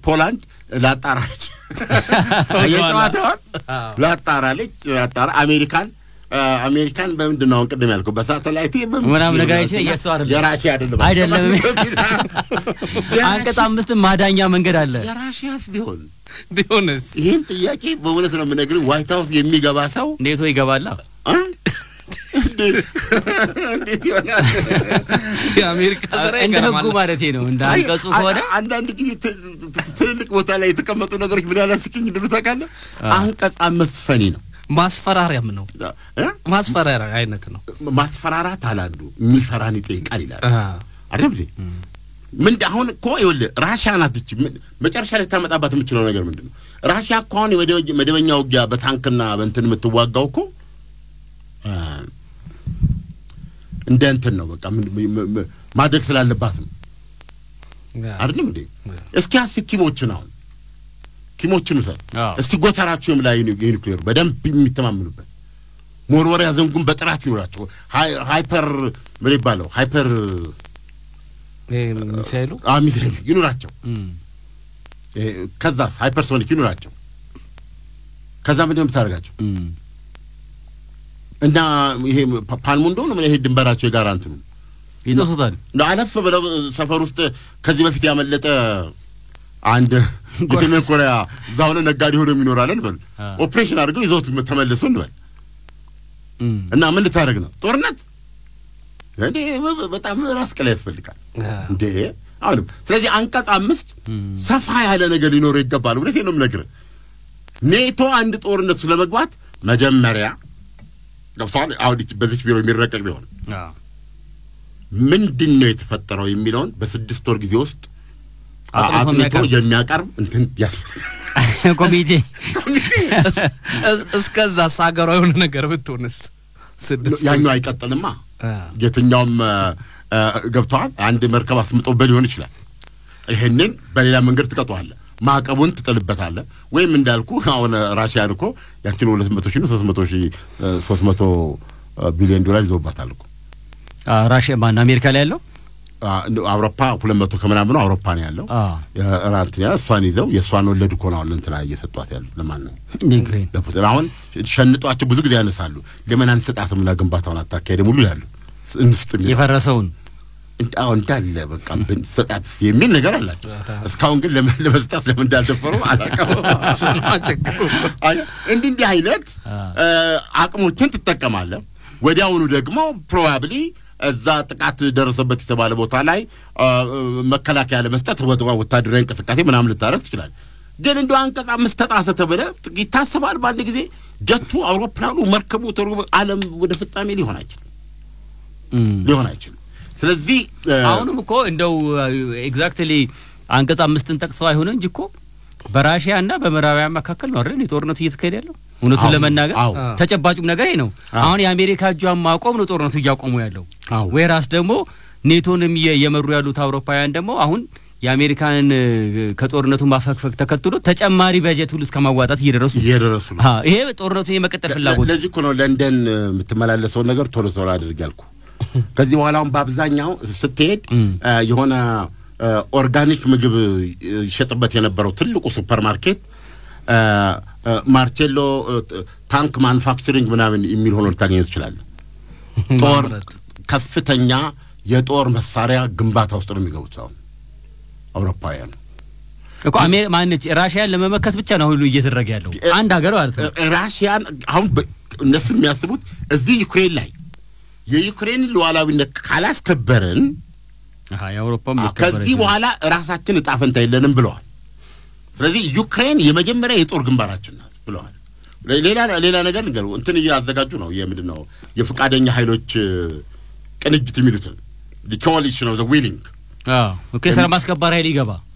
[SPEAKER 3] ፖላንድ ላጣራች የጨዋታውን ላጣራለች አሜሪካን በምንድነው እንቅድም ያልከው በሳተላይት
[SPEAKER 2] ምናምን ነገር አይቼ እያሰው
[SPEAKER 3] የራሺያ አይደለም
[SPEAKER 2] አንቀጽ 5 ማዳኛ መንገድ አለ
[SPEAKER 3] የራሺያስ ቢሆንስ ይሄን ጥያቄ በእውነት ነው የምነግርህ ዋይት ሃውስ የሚገባ ሰው
[SPEAKER 2] ኔቶ ይገባላ
[SPEAKER 3] እንዴት ይሆናል
[SPEAKER 4] የአሜሪካ ሰራ
[SPEAKER 2] እንደህጉ ማለት ነው እንደ አንቀጹ ከሆነ
[SPEAKER 3] አንዳንድ ጊዜ ትልልቅ ቦታ ላይ የተቀመጡ ነገሮች ምን ያላስኪኝ እንደምታውቃለህ አንቀጽ 5 ፈኒ ነው
[SPEAKER 4] ማስፈራሪያም ነው ማስፈራሪያ አይነት ነው
[SPEAKER 3] ማስፈራራት አላንዱ የሚፈራን ይጠይቃል ይላል አይደል ምን አሁን እኮ ይኸውልህ ራሺያ ናት እቺ መጨረሻ ላይ ታመጣባት የምትችለው ነገር ምንድነው ራሺያ እኮ አሁን መደበኛ ውጊያ በታንክና በእንትን የምትዋጋው እኮ እንደ እንትን ነው በቃ ማድረግ ስላለባት ነው አይደል እንዴ እስኪ አስኪሞችን አሁን ኪሞችን ነው እስቲ ጎተራቸውም ላይ ኒውክሌር በደንብ የሚተማመኑበት ሞርወሪያ ዘንጉን በጥራት ይኖራቸው ሃይፐር ምን ይባለው ሃይፐር ሚሳኤሉ ይኖራቸው ከዛስ ሃይፐርሶኒክ ይኖራቸው ከዛ ምንድነው ታደርጋቸው እና ይሄ ፓልሙንዶ ነው ምን ይሄ ድንበራቸው የጋራ እንት ነው
[SPEAKER 2] ይነሱታል
[SPEAKER 3] አለፍ ብለው ሰፈር ውስጥ ከዚህ በፊት ያመለጠ አንድ የሰሜን ኮሪያ ዛውነ ነጋዴ ሆኖ የሚኖራለን በል ኦፕሬሽን አድርገው ይዘውት ተመለሱ እንበል እና ምን ልታደርግ ነው ጦርነት እንዴ በጣም ራስ ቀላ ያስፈልጋል እንዴ አሁን ስለዚህ አንቀጽ 5 ሰፋ ያለ ነገር ሊኖር ይገባል ብለህ ነው የምነግርህ ኔቶ አንድ ጦርነት ስለመግባት መጀመሪያ ገብቷል አውዲት በዚህ ቢሮ የሚረቀቅ ቢሆን ምንድነው የተፈጠረው የሚለውን በ6 ወር ጊዜ ውስጥ አጥንቶ የሚያቀርብ እንትን ያስፈልጋል
[SPEAKER 2] ኮሚቴ
[SPEAKER 4] እስከዛ ሳገራው የሆነ ነገር ብትሆንስ
[SPEAKER 3] ያኛው አይቀጥልማ የትኛውም ገብቷል አንድ መርከብ አስምጦበት ሊሆን ይችላል ይሄንን በሌላ መንገድ ትቀጣዋለህ ማዕቀቡን ትጥልበታለህ ወይም እንዳልኩ አሁን ራሺያ እኮ ያችን 200 ሺህ 300 ቢሊዮን ዶላር ይዘውባታል እኮ
[SPEAKER 2] ራሺያ ማን አሜሪካ ላይ ያለው
[SPEAKER 3] አውሮፓ 200 ከምናምን አውሮፓ ነው ያለው ራንቲያ እሷን ይዘው የሷን ወለድ እኮ ነው እንትና እየሰጧት ያለው ለማን ነው
[SPEAKER 2] ዩክሬን
[SPEAKER 3] ለፑቲን አሁን ሸንጧቸው ብዙ ጊዜ ያነሳሉ ለምን አንሰጣትም ለግንባታውን አታካሄደም ሁሉ ያሉ እንስጥም
[SPEAKER 2] የፈረሰውን
[SPEAKER 3] እንዳለ በቃ ብንሰጣት የሚል ነገር አላቸው። እስካሁን ግን ለመስጠት ለምን እንዳልደፈሩ አላውቅም። እንዲህ አይነት አቅሞችን ትጠቀማለህ። ወዲያውኑ ደግሞ ፕሮባብሊ እዛ ጥቃት ደረሰበት የተባለ ቦታ ላይ መከላከያ ለመስጠት ወታደራዊ እንቅስቃሴ ምናምን ልታረግ ትችላል። ግን እንደው አንቀጽ 5 ተጣሰ ተብለ ይታሰባል በአንድ ጊዜ ጀቱ አውሮፕላኑ መርከቡ ዓለም ወደ ፍጻሜ ሊሆን አይችልም። ስለዚህ
[SPEAKER 2] አሁንም እኮ እንደው ኤግዛክትሊ አንቀጽ 5ን ጠቅሰው አይሆን እንጂ እኮ በራሺያና በምዕራባውያን መካከል ነው አይደል ጦርነቱ እየተካሄደ ያለው። እውነቱን ለመናገር ተጨባጭም ነገር ነው። አሁን የአሜሪካ እጇን ማቆም ነው ጦርነቱ እያቆሙ ያለው። ወይራስ ደግሞ ኔቶንም የመሩ ያሉት አውሮፓውያን ደግሞ አሁን የአሜሪካንን ከጦርነቱ ማፈክፈክ ተከትሎ ተጨማሪ በጀት ሁሉ እስከማዋጣት እየደረሱ ነው። ይሄ ጦርነቱን የመቀጠል ፍላጎት
[SPEAKER 3] ለዚህ እኮ ነው ለንደን የምትመላለሰው ነገር ቶሎ አድርግ ያልኩ። ከዚህ በኋላውን በአብዛኛው ስትሄድ የሆነ ኦርጋኒክ ምግብ ይሸጥበት የነበረው ትልቁ ሱፐርማርኬት ማርቼሎ ታንክ ማኑፋክቸሪንግ ምናምን የሚል ሆኖ ልታገኘው ትችላለህ። ጦር ከፍተኛ የጦር መሳሪያ ግንባታ ውስጥ ነው የሚገቡት አሁን አውሮፓውያን
[SPEAKER 2] እኮ ማንነች ራሺያን ለመመከት ብቻ ነው ሁሉ እየተደረገ ያለው አንድ ሀገር ማለት ነው።
[SPEAKER 3] ራሺያን አሁን እነሱ የሚያስቡት እዚህ ዩክሬን ላይ የዩክሬን ሉዓላዊነት ካላስከበርን
[SPEAKER 2] የአውሮፓም
[SPEAKER 3] ከዚህ በኋላ ራሳችን እጣ ፈንታ የለንም ብለዋል። ስለዚህ ዩክሬን የመጀመሪያ የጦር ግንባራችን ናት ብለዋል። ሌላ ነገር ንገሩ እንትን እያዘጋጁ ነው የምንድነው የፍቃደኛ ኃይሎች ቅንጅት የሚሉት the coalition of the willing
[SPEAKER 2] ኦኬ ሰላም አስከባሪ ኃይል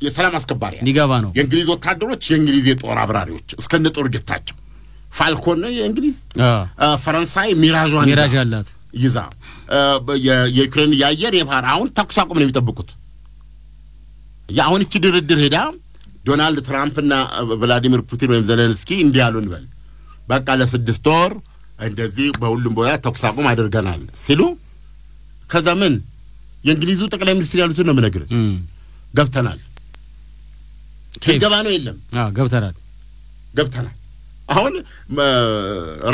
[SPEAKER 3] የሰላም አስከባሪ
[SPEAKER 2] ሊገባ ነው።
[SPEAKER 3] የእንግሊዝ ወታደሮች የእንግሊዝ የጦር አብራሪዎች እስከነ ጦር ጌታቸው ፋልኮን የእንግሊዝ ፈረንሳይ ሚራጅ
[SPEAKER 2] አላት
[SPEAKER 3] ይዛ የዩክሬን የአየር የባህር አሁን ተኩስ አቁም ነው የሚጠብቁት። ያሁን እቺ ድርድር ሄዳ ዶናልድ ትራምፕና ቭላዲሚር ፑቲን ወይም ዘለንስኪ እንዲያሉን በል በቃ ለ6 ወር እንደዚህ በሁሉም ቦታ ተኩስ አቁም አድርገናል ሲሉ ከዛ ምን የእንግሊዙ ጠቅላይ ሚኒስትር ያሉት ነው ምነግር ገብተናል ከገባ ነው የለም ገብተናል። አሁን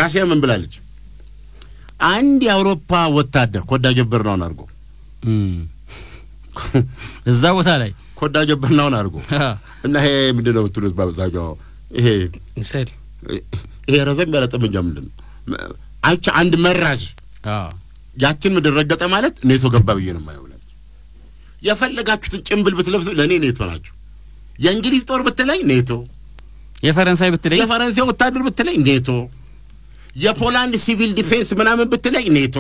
[SPEAKER 3] ራሺያ ምን ብላለች? አንድ የአውሮፓ ወታደር ኮዳ ጀበርናውን አርጎ
[SPEAKER 2] እዛ ቦታ ላይ
[SPEAKER 3] ኮዳ ጀበርናውን አርጎ እና ይሄ ምንድነው ትሉት ባዛጋው ይሄ
[SPEAKER 4] ሚሳኤል
[SPEAKER 3] ይሄ ረዘም ያለ ጠመንጃ ምንድነው አይቻ አንድ መራዥ ያችን ምድረገጠ ማለት ኔቶ ገባ ብዬ ነው የማይሆነው። የፈለጋችሁትን ጭምብል ብትለብሱ ለኔ ኔቶ ናችሁ። የእንግሊዝ ጦር ብትለኝ ኔቶ፣
[SPEAKER 2] የፈረንሳይ ብትለኝ
[SPEAKER 3] የፈረንሳይ ወታደር ብትለኝ ኔቶ፣ የፖላንድ ሲቪል ዲፌንስ ምናምን ብትለኝ ኔቶ።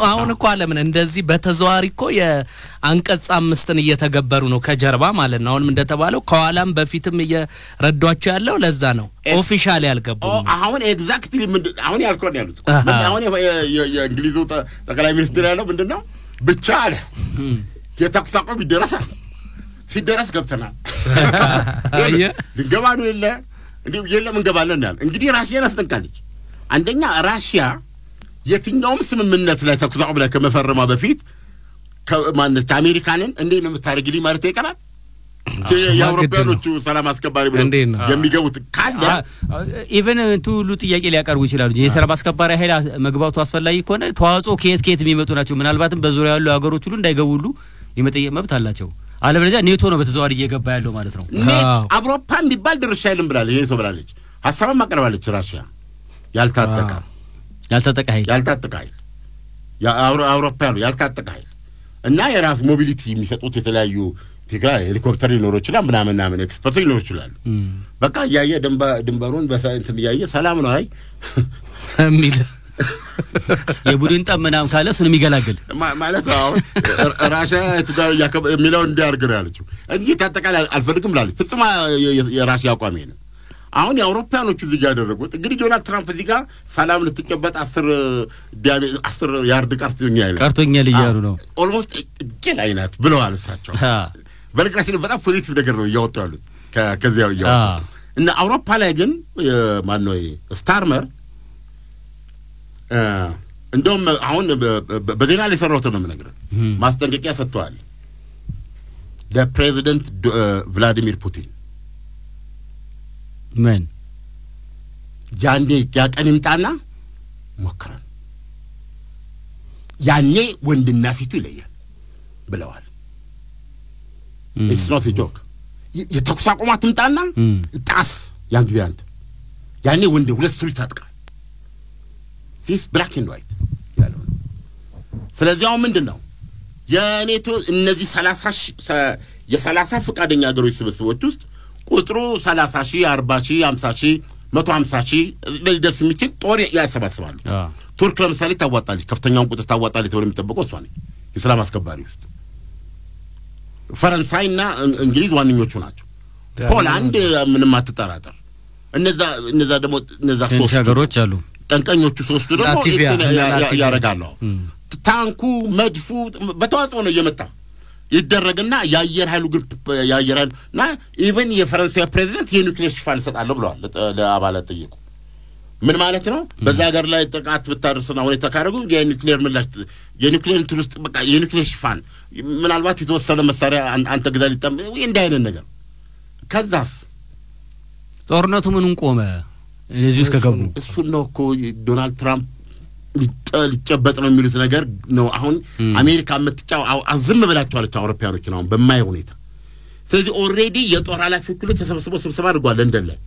[SPEAKER 4] አሁን እኮ ዓለምን እንደዚህ በተዘዋሪ እኮ የአንቀጽ 5ን እየተገበሩ ነው ከጀርባ ማለት ነው። አሁንም እንደተባለው ከኋላም በፊትም እየረዷቸው ያለው ለዛ ነው ኦፊሻሊ ያልገባው።
[SPEAKER 3] አሁን ኤግዛክትሊ አሁን ያልከው ነው ያሉት። አሁን የእንግሊዙ ጠቅላይ ሚኒስትር ያለው ምንድነው ብቻ አለ የተኩስ አቁም ይደረሳል። ሲደረስ ገብተናል ልንገባ ነው የለ እንዴ የለም እንገባለን ያለ። እንግዲህ ራሺያን አስጠንቃለች። አንደኛ ራሺያ የትኛውም ስምምነት ላይ ተኩስ አቁም ላይ ከመፈረማ በፊት ከማንነት አሜሪካንን እንዴት ነው የምታረግልኝ ማለት ይቀራል። የአውሮፓኖቹ ሰላም አስከባሪ ብለው የሚገቡት ካለ
[SPEAKER 2] ኢቨን ሁሉ ጥያቄ ሊያቀርቡ ይችላሉ። የሰላም አስከባሪ ኃይል መግባቱ አስፈላጊ ከሆነ ተዋጽኦ ከየት የሚመጡ ናቸው? ምናልባትም በዙሪያ ያሉ ሀገሮች ሁሉ እንዳይገቡ ሁሉ የመጠየቅ መብት አላቸው። አለበለዚያ ኔቶ ነው በተዘዋዋሪ እየገባ ያለው ማለት ነው።
[SPEAKER 3] አውሮፓ የሚባል ድርሻ የለም ብላለች ኔቶ ብላለች። ሐሳብም አቀርባለች ራሺያ ያልታጠቀ ኃይል የአውሮፓውያኑ ያልታጠቀ ኃይል እና የራስ ሞቢሊቲ የሚሰጡት የተለያዩ ትግራይ ሄሊኮፕተር ሊኖር ይችላል ምናምን ኤክስፐርት ሊኖር ይችላል። በቃ ያየ ድንበሩን በሳይንት ያየ ሰላም ነው አይ
[SPEAKER 2] የሚል የቡድን ጠመናም ካለ እሱን የሚገላግል
[SPEAKER 3] ማለት ነው። ራሺያ ጋር የሚለው እንዲያርግ ነው ያለችው እንጂ ታጠቃላይ አልፈልግም ብላለች። ፍጹም የራሺያ አቋም ነው። አሁን የአውሮፓውያኖቹ እዚህ ጋር ያደረጉት እንግዲህ ዶናልድ ትራምፕ እዚህ ጋር ሰላም ልትጨበጥ 10 ያርድ
[SPEAKER 2] ቀርቶኛል እያሉ ነው።
[SPEAKER 3] ኦልሞስት እጅል አይነት ብለዋል እሳቸው። በነገራችን በጣም ፖዚቲቭ ነገር ነው እያወጡ ያሉት ከዚያው እያወጡ እና አውሮፓ ላይ ግን ማነው ስታርመር እንደውም አሁን በዜና ላይ ሰራውት ነው የምነግርህ ማስጠንቀቂያ ሰጥተዋል ለፕሬዚደንት ቭላዲሚር ፑቲን።
[SPEAKER 2] ምን
[SPEAKER 3] ያኔ ያቀን ይምጣና ሞክረን ያኔ ወንድና ሴቱ ይለያል። ብለዋል። it's not a joke የተኩስ አቁም አትምጣና ጣስ ያን ጊዜ አንተ ያኔ ወንድ ሁለት ሱሪ ታጥቃል this black and white ያለው ስለዚህ አሁን ምንድነው የኔቶ እነዚህ 30 ፈቃደኛ ሀገሮች ስብስቦች ውስጥ ቁጥሩ 30,000 40,000 50,000 150,000 ለደርስ የሚችል ጦር ያሰባስባሉ ቱርክ ለምሳሌ ታዋጣለች ከፍተኛውን ቁጥር ታዋጣለች ተብሎ የሚጠበቀው እሷ ነው የሰላም አስከባሪ ውስጥ ፈረንሳይና እንግሊዝ ዋንኞቹ ናቸው ፖላንድ ምንም አትጠራጠር እነዛ ደግሞ እነዛ ሶስት
[SPEAKER 2] ሀገሮች አሉ
[SPEAKER 3] ጠንቀኞቹ ሶስቱ ደግሞ ያረጋሉ ታንኩ መድፉ በተዋጽኦ ነው እየመጣ ይደረግና ያየር ኃይሉ ግሩፕ ያየር ኃይልና ኢቭን የፈረንሳይ ፕሬዝዳንት የኒውክሌር ሽፋን ሰጣለሁ ብለዋል ለአባላት ጠይቁ ምን ማለት ነው በዛ ሀገር ላይ ጥቃት ብታደርስና ሁኔታ ካደረጉ የኒውክሌር ምላሽ የኒውክሌር ትሩስት በቃ የኒውክሌር ሽፋን ምናልባት የተወሰነ መሳሪያ አንተ ግዛ ሊጠም እንደ አይነት ነገር ከዛስ
[SPEAKER 2] ጦርነቱ ምኑን ቆመ እዚህ ውስጥ ከገቡ
[SPEAKER 3] እሱ ነው እኮ ዶናልድ ትራምፕ ሊጨበጥ ነው የሚሉት ነገር ነው አሁን አሜሪካ የምትጫው አዝም ብላችኋለች አውሮፓውያኖች ነው በማይ ሁኔታ ስለዚህ ኦሬዲ የጦር ኃላፊዎች ሁሉ ተሰብስበው ስብሰባ አድርጓል ለንደን ላይ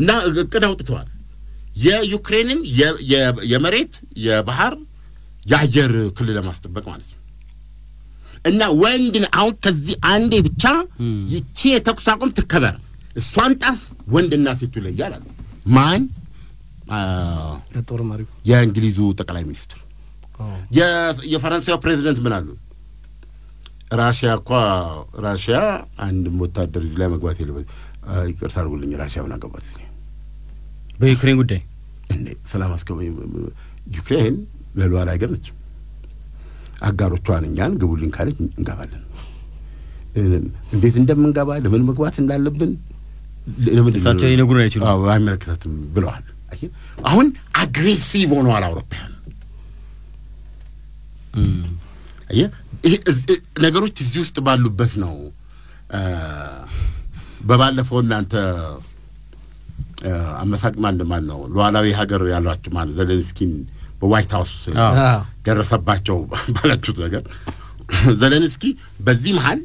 [SPEAKER 3] እና እቅድ አውጥተዋል የዩክሬንን የመሬት የባህር የአየር ክልል ለማስጠበቅ ማለት ነው እና ወንድን አሁን ከዚህ አንዴ ብቻ ይቺ የተኩስ አቁም ትከበር እሷን ጣስ ወንድና ሴቱ ላይ ያላሉ ማን
[SPEAKER 4] የጦር መሪው
[SPEAKER 3] የእንግሊዙ ጠቅላይ ሚኒስትር የፈረንሳዩ ፕሬዝዳንት ምን አሉ ራሽያ አንድ ወታደር እዚህ ላይ መግባት የለበት ይቅርታ አድርጉልኝ ራሽያ ምን አገባት
[SPEAKER 2] በዩክሬን ጉዳይ
[SPEAKER 3] ሰላም አስከባሪ ዩክሬን ለሉዓላዊ ሀገር ነች አጋሮቿን እኛን ግቡልን ካለች እንገባለን እንዴት እንደምንገባ ለምን መግባት እንዳለብን ለምን
[SPEAKER 2] እሳቸው ይነግሩን አይችሉም
[SPEAKER 3] አይመለከታትም ብለዋል አሁን አግሬሲቭ ሆነዋል አውሮፓውያን ይሄ ነገሮች እዚህ ውስጥ ባሉበት ነው በባለፈው እናንተ አመሳቅ ማን ነው ሉዓላዊ ሀገር ያሏቸው ማለት ዘለንስኪን በዋይት ሃውስ ደረሰባቸው ባላችሁት ነገር ዘለንስኪ በዚህ መሃል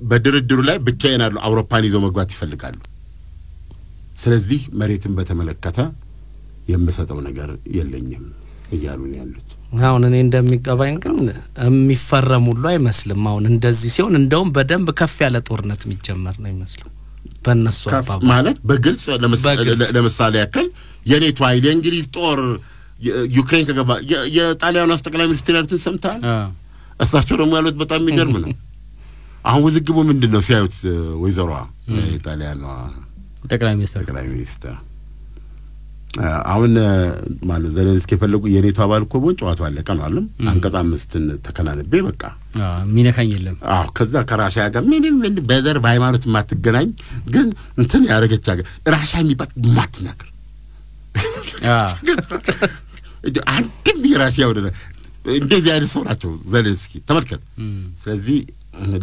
[SPEAKER 3] በድርድሩ ላይ ብቻዬን አሉ አውሮፓን ይዘው መግባት ይፈልጋሉ ስለዚህ መሬትን በተመለከተ የምሰጠው ነገር የለኝም እያሉ ነው ያሉት
[SPEAKER 4] አሁን እኔ እንደሚቀባኝ ግን የሚፈረም ሁሉ አይመስልም አሁን እንደዚህ ሲሆን እንደውም በደንብ ከፍ ያለ ጦርነት የሚጀመር ነው ይመስላል በእነሱ አባባ
[SPEAKER 3] ማለት በግልጽ ለምሳሌ ያክል የኔቶ ኃይል የእንግሊዝ ጦር ዩክሬን ከገባ የጣሊያኑ ጠቅላይ ሚኒስትር ያሉትን ሰምተሃል እሳቸው ደግሞ ያሉት በጣም የሚገርም ነው አሁን ውዝግቡ ምንድነው ሲያዩት ወይዘሮዋ የጣሊያኗ
[SPEAKER 2] ጠቅላይ ሚኒስትር
[SPEAKER 3] አሁን ማለት ዘለንስኪ የፈለጉ የኔቶ አባል እኮ ቦን ጨዋታው አለቀ ነው አይደል አንቀጽ 5 ተከናንቤ በቃ
[SPEAKER 2] ሚነካኝ የለም
[SPEAKER 3] ከዛ ከራሽያ ጋር ምንም በዘር በሃይማኖት ማትገናኝ ግን እንትን ያረጋች ሀገር ራሽያ የሚባል ማትናገር አንድም የራሽያ ወደ እንደዚህ አይነት ሰው ናቸው ዘለንስኪ ተመልከት ስለዚህ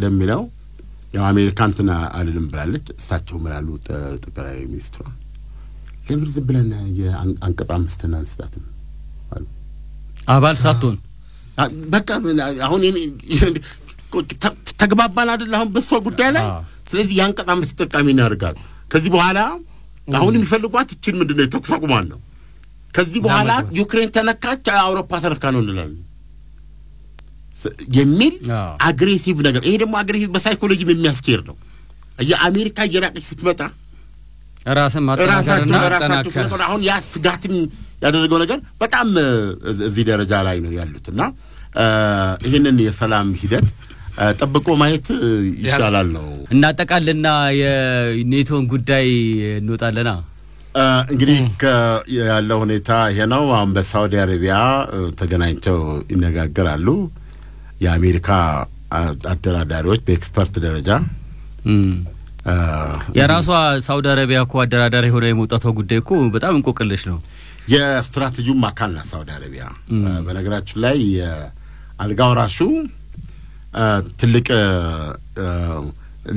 [SPEAKER 3] ለሚለው ያው አሜሪካንና አልልም ብላለች እሳቸው ምናሉ ጠቅላይ ሚኒስትሩ ለምን ዝም ብለን የአንቀጽ 5 አንስታትም አሉ
[SPEAKER 2] አባል ሳትሆን
[SPEAKER 3] በቃ አሁን ተግባባን አይደል አሁን በሷ ጉዳይ ላይ ስለዚህ የአንቀጽ 5 ተጠቃሚ እናደርጋል ከዚህ በኋላ አሁን የሚፈልጓት እቺን ምንድነው የተኩስ አቁም ነው ከዚህ በኋላ ዩክሬን ተነካች አውሮፓ ተነካ ነው እንላለን የሚል አግሬሲቭ ነገር ይሄ ደግሞ አግሬሲቭ በሳይኮሎጂ የሚያስኬድ ነው የአሜሪካ የራቀች ስትመጣ
[SPEAKER 2] ራስን ማጠናከርና
[SPEAKER 3] ተናከር አሁን ያ ስጋትም ያደረገው ነገር በጣም እዚህ ደረጃ ላይ ነው ያሉትና ይሄንን የሰላም ሂደት ጠብቆ ማየት ይሻላል ነው
[SPEAKER 2] እናጠቃልና የኔቶን ጉዳይ እንወጣለና
[SPEAKER 3] እንግዲህ ያለው ሁኔታ ይሄ ነው አሁን በሳውዲ አረቢያ ተገናኝተው ይነጋገራሉ የአሜሪካ አደራዳሪዎች በኤክስፐርት ደረጃ
[SPEAKER 2] የራሷ ሳውዲ አረቢያ እኮ አደራዳሪ ሆነ የመውጣቷ ጉዳይ እኮ በጣም እንቆቅልሽ ነው
[SPEAKER 3] የስትራቴጂው ማካል ነው ሳውዲ አረቢያ በነገራችን ላይ አልጋው ራሱ ትልቅ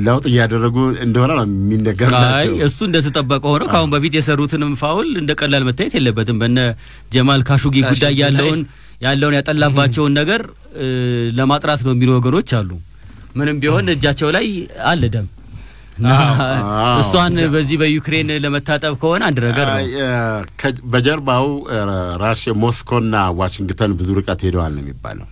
[SPEAKER 3] ለውጥ ያደረጉ እንደሆነ ነው የሚነገርላቸው
[SPEAKER 2] እሱ እንደተጠበቀ ሆኖ ካሁን በፊት የሰሩትንም ፋውል እንደቀላል መታየት የለበትም በእነ ጀማል ካሹጊ ጉዳይ ያለውን ያለውን ያጠላባቸውን ነገር ለማጥራት ነው የሚሉ ወገኖች አሉ ምንም ቢሆን እጃቸው ላይ አለ ደም እሷን በዚህ በዩክሬን ለመታጠብ ከሆነ አንድ ነገር ነው
[SPEAKER 3] በጀርባው ራሽያ ሞስኮና ዋሽንግተን ብዙ ርቀት ሄደዋል ነው የሚባለው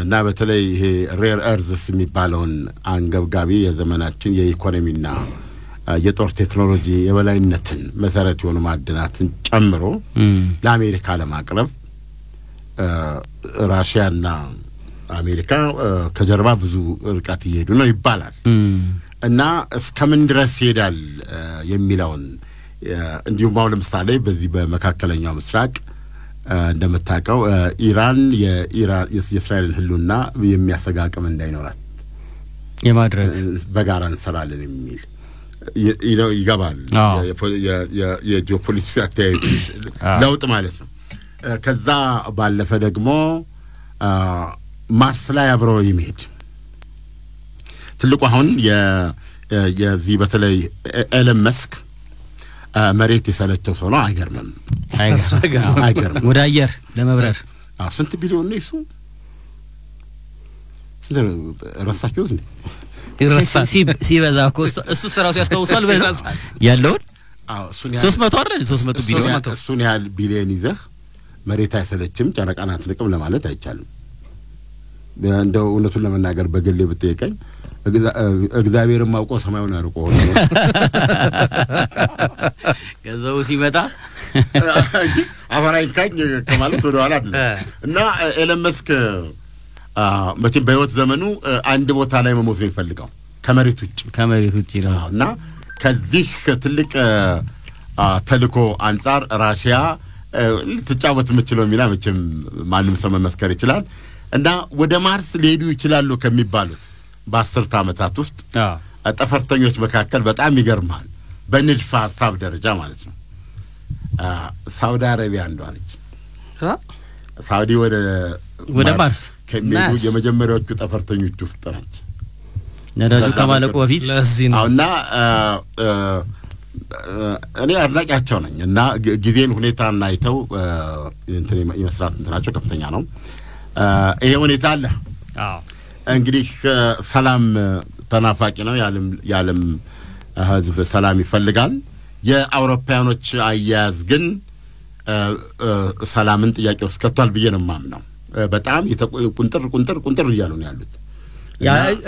[SPEAKER 3] እና በተለይ ይሄ ሬር እርዝስ የሚባለውን አንገብጋቢ የዘመናችን የኢኮኖሚና የጦር ቴክኖሎጂ የበላይነትን መሰረት የሆኑ ማዕድናትን ጨምሮ ለአሜሪካ ለማቅረብ ራሽያና አሜሪካ ከጀርባ ብዙ ርቀት ይሄዱ ነው ይባላል እና እስከምን ድረስ ይሄዳል የሚለውን እንዲሁም አሁን ለምሳሌ በዚህ በመካከለኛው ምስራቅ እንደምታውቀው ኢራን የእስራኤልን ህልውና የሚያሰጋቅም እንዳይኖራት
[SPEAKER 2] የማድረግ
[SPEAKER 3] በጋራ እንሰራለን የሚል ይገባል የጂኦፖለቲክስ አስተያየት ለውጥ ማለት ነው ከዛ ባለፈ ደግሞ ማርስ ላይ አብረው ይመሄድ ትልቁ አሁን የዚህ በተለይ ኤለን መስክ መሬት የሰለቸው ሰው ነው አይገርምም
[SPEAKER 2] ወደ አየር ለመብረር
[SPEAKER 3] ስንት ቢሊዮን ነው እሱ ረሳችሁ እንዴ
[SPEAKER 2] ሲበዛ እኮ እሱ ስራው ያስተውሳል በእናስ ያለው
[SPEAKER 3] እሱን
[SPEAKER 2] 300 አይደል 300 ቢሊዮን
[SPEAKER 3] እሱን ያህል ቢሊዮን ይዘህ መሬት አይሰለችም ጨረቃን አትልቅም ለማለት አይቻልም እንደው እውነቱን ለመናገር በግሌ ብትጠይቀኝ እግዚአብሔርን ማውቆ ሰማዩን አርቆ ሆኖ
[SPEAKER 2] ገዛው ሲመጣ
[SPEAKER 3] አፈራይካኝ ከማለት ወደ ኋላ አይደል እና ኤለን መስክ መቼም በህይወት ዘመኑ አንድ ቦታ ላይ መሞት ነው ይፈልጋው ከመሬት ውጪ ነው እና ከዚህ ትልቅ ተልኮ አንፃር ራሽያ ልትጫወት የምትችለው ሚና መቼም ማንም ሰው መመስከር ይችላል እና ወደ ማርስ ሊሄዱ ይችላሉ ከሚባሉት በ10 ዓመታት ውስጥ ጠፈርተኞች መካከል በጣም ይገርማል በንድፈ ሐሳብ ደረጃ ማለት ነው ሳውዲ አረቢያ አንዷ ነች ሳውዲ
[SPEAKER 2] ወደ ማርስ
[SPEAKER 3] ከሚሄዱ የመጀመሪያዎቹ ጠፈርተኞች ውስጥ ነች
[SPEAKER 2] ነዳጁ ከማለቁ በፊት
[SPEAKER 4] ለዚህ ነው
[SPEAKER 3] እና እኔ አድናቂያቸው ነኝ እና ጊዜን ሁኔታና አይተው እንትን የመስራት እንትናቸው ከፍተኛ ነው ይሄ ሁኔታ አለ እንግዲህ ሰላም ተናፋቂ ነው ያለም ህዝብ ሰላም ይፈልጋል የአውሮፓውያኖች አያያዝ ግን ሰላምን ጥያቄ ውስጥ ከተዋል ብዬ ነው የማምነው በጣም ቁንጥር እያሉ ነው ያሉት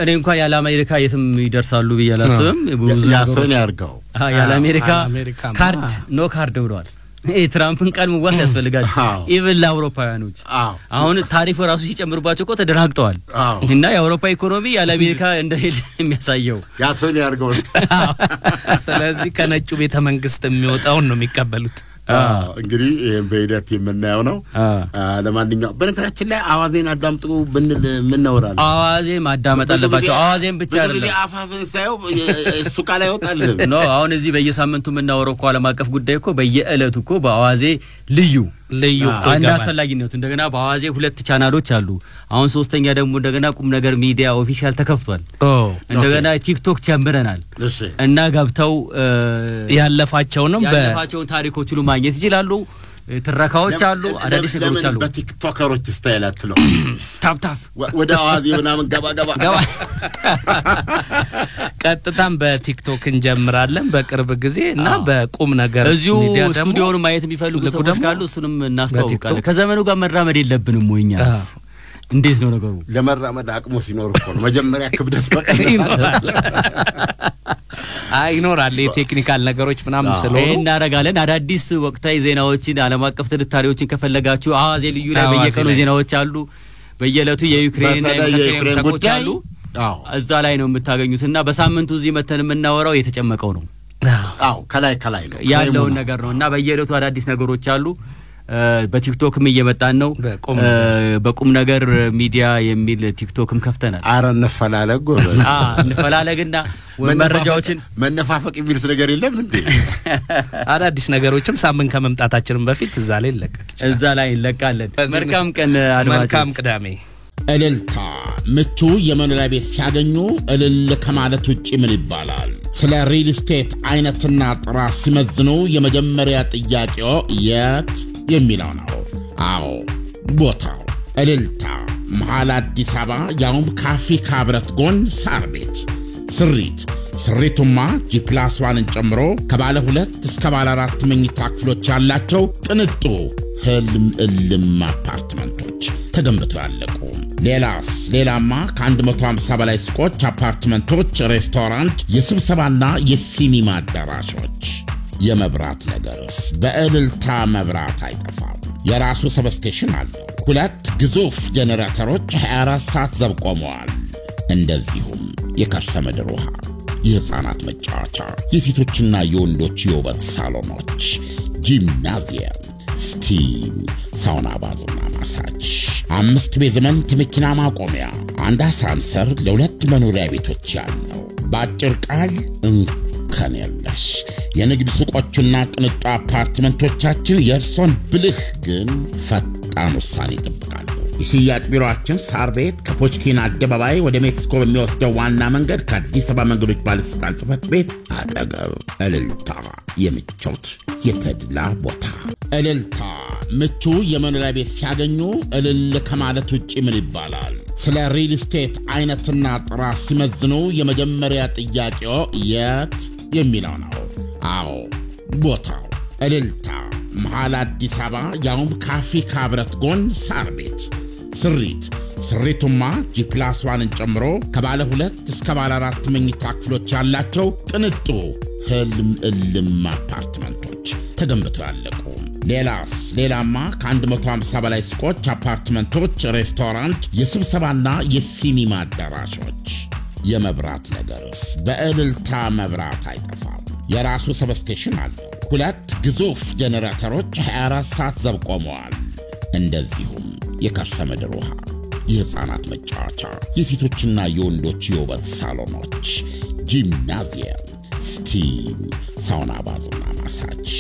[SPEAKER 2] እኔ እንኳን ያለ አሜሪካ የትም ይደርሳሉ ብዬ አላስብም ብዙ
[SPEAKER 3] ያፈን ያርጋው
[SPEAKER 2] ያለ አሜሪካ ካርድ ኖ ካርድ ብለዋል ትራምፕን ቃል መዋስ ያስፈልጋል ኢቭን ለአውሮፓውያኖች አሁን ታሪፍ ራሱ ሲጨምሩባቸው እኮ ተደናግጠዋል እና የአውሮፓ ኢኮኖሚ ያለ አሜሪካ እንደሌለ የሚያሳየው
[SPEAKER 3] ያፈን ያርጋው
[SPEAKER 4] ስለዚህ ከነጩ ቤተ መንግስት የሚወጣውን ነው የሚቀበሉት
[SPEAKER 3] እንግዲህ በሂደት የምናየው ነው ለማንኛውም በነገራችን ላይ አዋዜን አዳምጡ ብንል ምን እናወራለን
[SPEAKER 2] አዋዜ ማዳመጥ አለባቸው አዋዜን ብቻ አይደለም
[SPEAKER 3] አፋፍን ሳይው እሱ ቃል ያወጣል
[SPEAKER 2] ኖ አሁን እዚህ በየሳምንቱ የምናወራው እኮ ዓለም አቀፍ ጉዳይ እኮ በየዕለቱ እኮ በአዋዜ ልዩ አንድ አስፈላጊነት እንደገና በአዋዜ 2 ቻናሎች አሉ አሁን ሶስተኛ ደግሞ እንደገና ቁም ነገር ሚዲያ ኦፊሻል ተከፍቷል እንደገና ቲክቶክ ጀምረናል እና ገብተው
[SPEAKER 4] ያለፋቸውን
[SPEAKER 2] ታሪኮች ሁሉ ማግኘት ይችላሉ ትረካዎች አሉ አዳዲስ ነገሮች አሉ
[SPEAKER 3] በቲክቶከሮች ስታይል አትለው
[SPEAKER 2] ታፕታፕ
[SPEAKER 3] ወደ አዋዜ ምናምን ገባ
[SPEAKER 4] ቀጥታም በቲክቶክ እንጀምራለን በቅርብ ጊዜ እና በቁም ነገር
[SPEAKER 2] እዚሁ ስቱዲዮውን ማየት የሚፈልጉ ሰዎች ካሉ እሱንም እናስተዋውቃለን ከዘመኑ ጋር መራመድ የለብንም ወይኛስ እንዴት ነው ነገሩ
[SPEAKER 3] ለመራመድ አቅሙ ሲኖር እኮ ነው መጀመሪያ ክብደት በቀላል
[SPEAKER 4] ይኖራል የቴክኒካል ነገሮች ምናምን ስለሆነ
[SPEAKER 2] እናረጋለን አዳዲስ ወቅታዊ ዜናዎችን ዓለም አቀፍ ትንታኔዎችን ከፈለጋችሁ አዋዜ ልዩ ላይ በየቀኑ ዜናዎች አሉ በየለቱ የዩክሬን ጉዳዮች አሉ እዛ ላይ ነው የምታገኙትና በሳምንቱ እዚህ መተን የምናወራው የተጨመቀው ነው
[SPEAKER 3] ከላይ ነው
[SPEAKER 2] ያለው ነገር ነውና በየለቱ አዳዲስ ነገሮች አሉ በቲክቶክም እየመጣን ነው በቁም ነገር ሚዲያ የሚል ቲክቶክም ከፍተናል
[SPEAKER 3] አረን
[SPEAKER 2] እንፈላለግና መረጃዎችን
[SPEAKER 3] መነፋፈቅ የሚል ነገር የለም እንዴ
[SPEAKER 4] አዳዲስ ነገሮችም ሳምንት ከመምጣታችንም በፊት እዛ ላይ እንለቃለን መልካም ቀን አድማጮች መልካም ቅዳሜ
[SPEAKER 1] እልልታ ምቹ የመኖሪያ ቤት ሲያገኙ እልል ከማለት ውጪ ምን ይባላል ስለ ሪል ስቴት አይነትና ጥራት ሲመዝኑ የመጀመሪያ ጥያቄው የት የሚለው ነው አዎ ቦታው እልልታ መሃል አዲስ አበባ ያውም ከአፍሪካ ህብረት ጎን ሳር ቤት ስሪቱማ ጂፕላስዋንን ጨምሮ ከባለ 2 እስከ ባለ 4 መኝታ ክፍሎች ያላቸው ቅንጡ ህልም እልም አፓርትመንቶች ተገንብተው ያለቁ። ሌላማ ከ150 በላይ ሱቆች፣ አፓርትመንቶች፣ ሬስቶራንት፣ የስብሰባና የሲኒማ አዳራሾች። የመብራት ነገርስ በእልልታ መብራት አይጠፋም። የራሱ ሰብስቴሽን አለው። 2 ግዙፍ ጄኔሬተሮች 24 ሰዓት ዘብ ቆመዋል። እንደዚሁም የከርሰ ምድር ውሃ፣ የህፃናት መጫወቻ፣ የሴቶችና የወንዶች የውበት ሳሎኖች፣ ጂምናዚየም፣ ስቲም፣ ሳውና፣ ባዝና ማሳጅ፣ 5 ቤዝመንት መኪና ማቆሚያ፣ 1 አሳንሰር ለ2 መኖሪያ ቤቶች ያለው። በአጭር ቃል እንከን የለሽ የንግድ ሱቆቹና ቅንጡ አፓርትመንቶቻችን የእርሶን ብልህ ግን ፈጣን ውሳኔ ይጠብቃሉ። የሽያጭ ቢሮአችን ሳር ቤት ከፖችኪን አደባባይ ወደ ሜክሲኮ በሚወስደው ዋና መንገድ ከአዲስ አበባ መንገዶች ባለስልጣን ጽሕፈት ቤት አጠገብ። እልልታ የምቾት የተድላ ቦታ። እልልታ ምቹ የመኖሪያ ቤት ሲያገኙ እልል ከማለት ውጭ ምን ይባላል? ስለ ሪል ስቴት አይነትና ጥራት ሲመዝኑ የመጀመሪያ ጥያቄው የት የሚለው ነው። አዎ ቦታው እልልታ መሃል አዲስ አበባ ያውም ከአፍሪካ ህብረት ጎን ሳር ቤት። ስሪቱማ ጂፕላስዋንን ጨምሮ ከባለ 2 እስከ ባለ 4 መኝታ ክፍሎች ያላቸው ቅንጡ ህልም እልም አፓርትመንቶች ተገንብተው ያለቁ። ሌላማ ከ150 በላይ ሱቆች፣ አፓርትመንቶች፣ ሬስቶራንት፣ የስብሰባና የሲኒማ አዳራሾች። የመብራት ነገርስ በእልልታ መብራት አይጠፋም። የራሱ ሰብስቴሽን አለው። 2 ግዙፍ ጄኔሬተሮች 24 ሰዓት ዘብ ቆመዋል። እንደዚሁም የከርሰ ምድር ውሃ፣ የህፃናት መጫወቻ፣ የሴቶችና የወንዶች የውበት ሳሎኖች፣ ጂምናዚየም፣ ስቲም፣ ሳውና፣ ባዝና ማሳጅ፣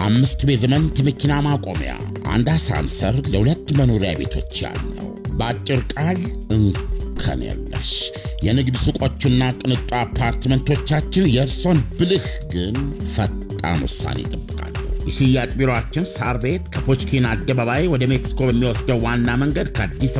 [SPEAKER 1] 5 ቤዝመንት መኪና ማቆሚያ፣ 1 አሳንሰር ለ2 መኖሪያ ቤቶች ያለው። በአጭር ቃል እንከን የለሽ የንግድ ሱቆቹና ቅንጡ አፓርትመንቶቻችን የእርሶን ብልህ ግን ፈጣን ውሳኔ ይጠብቃሉ። የሽያጭ ቢሮአችን ሳር ቤት ከፖችኪን አደባባይ ወደ ሜክሲኮ በሚወስደው ዋና መንገድ ከአዲስ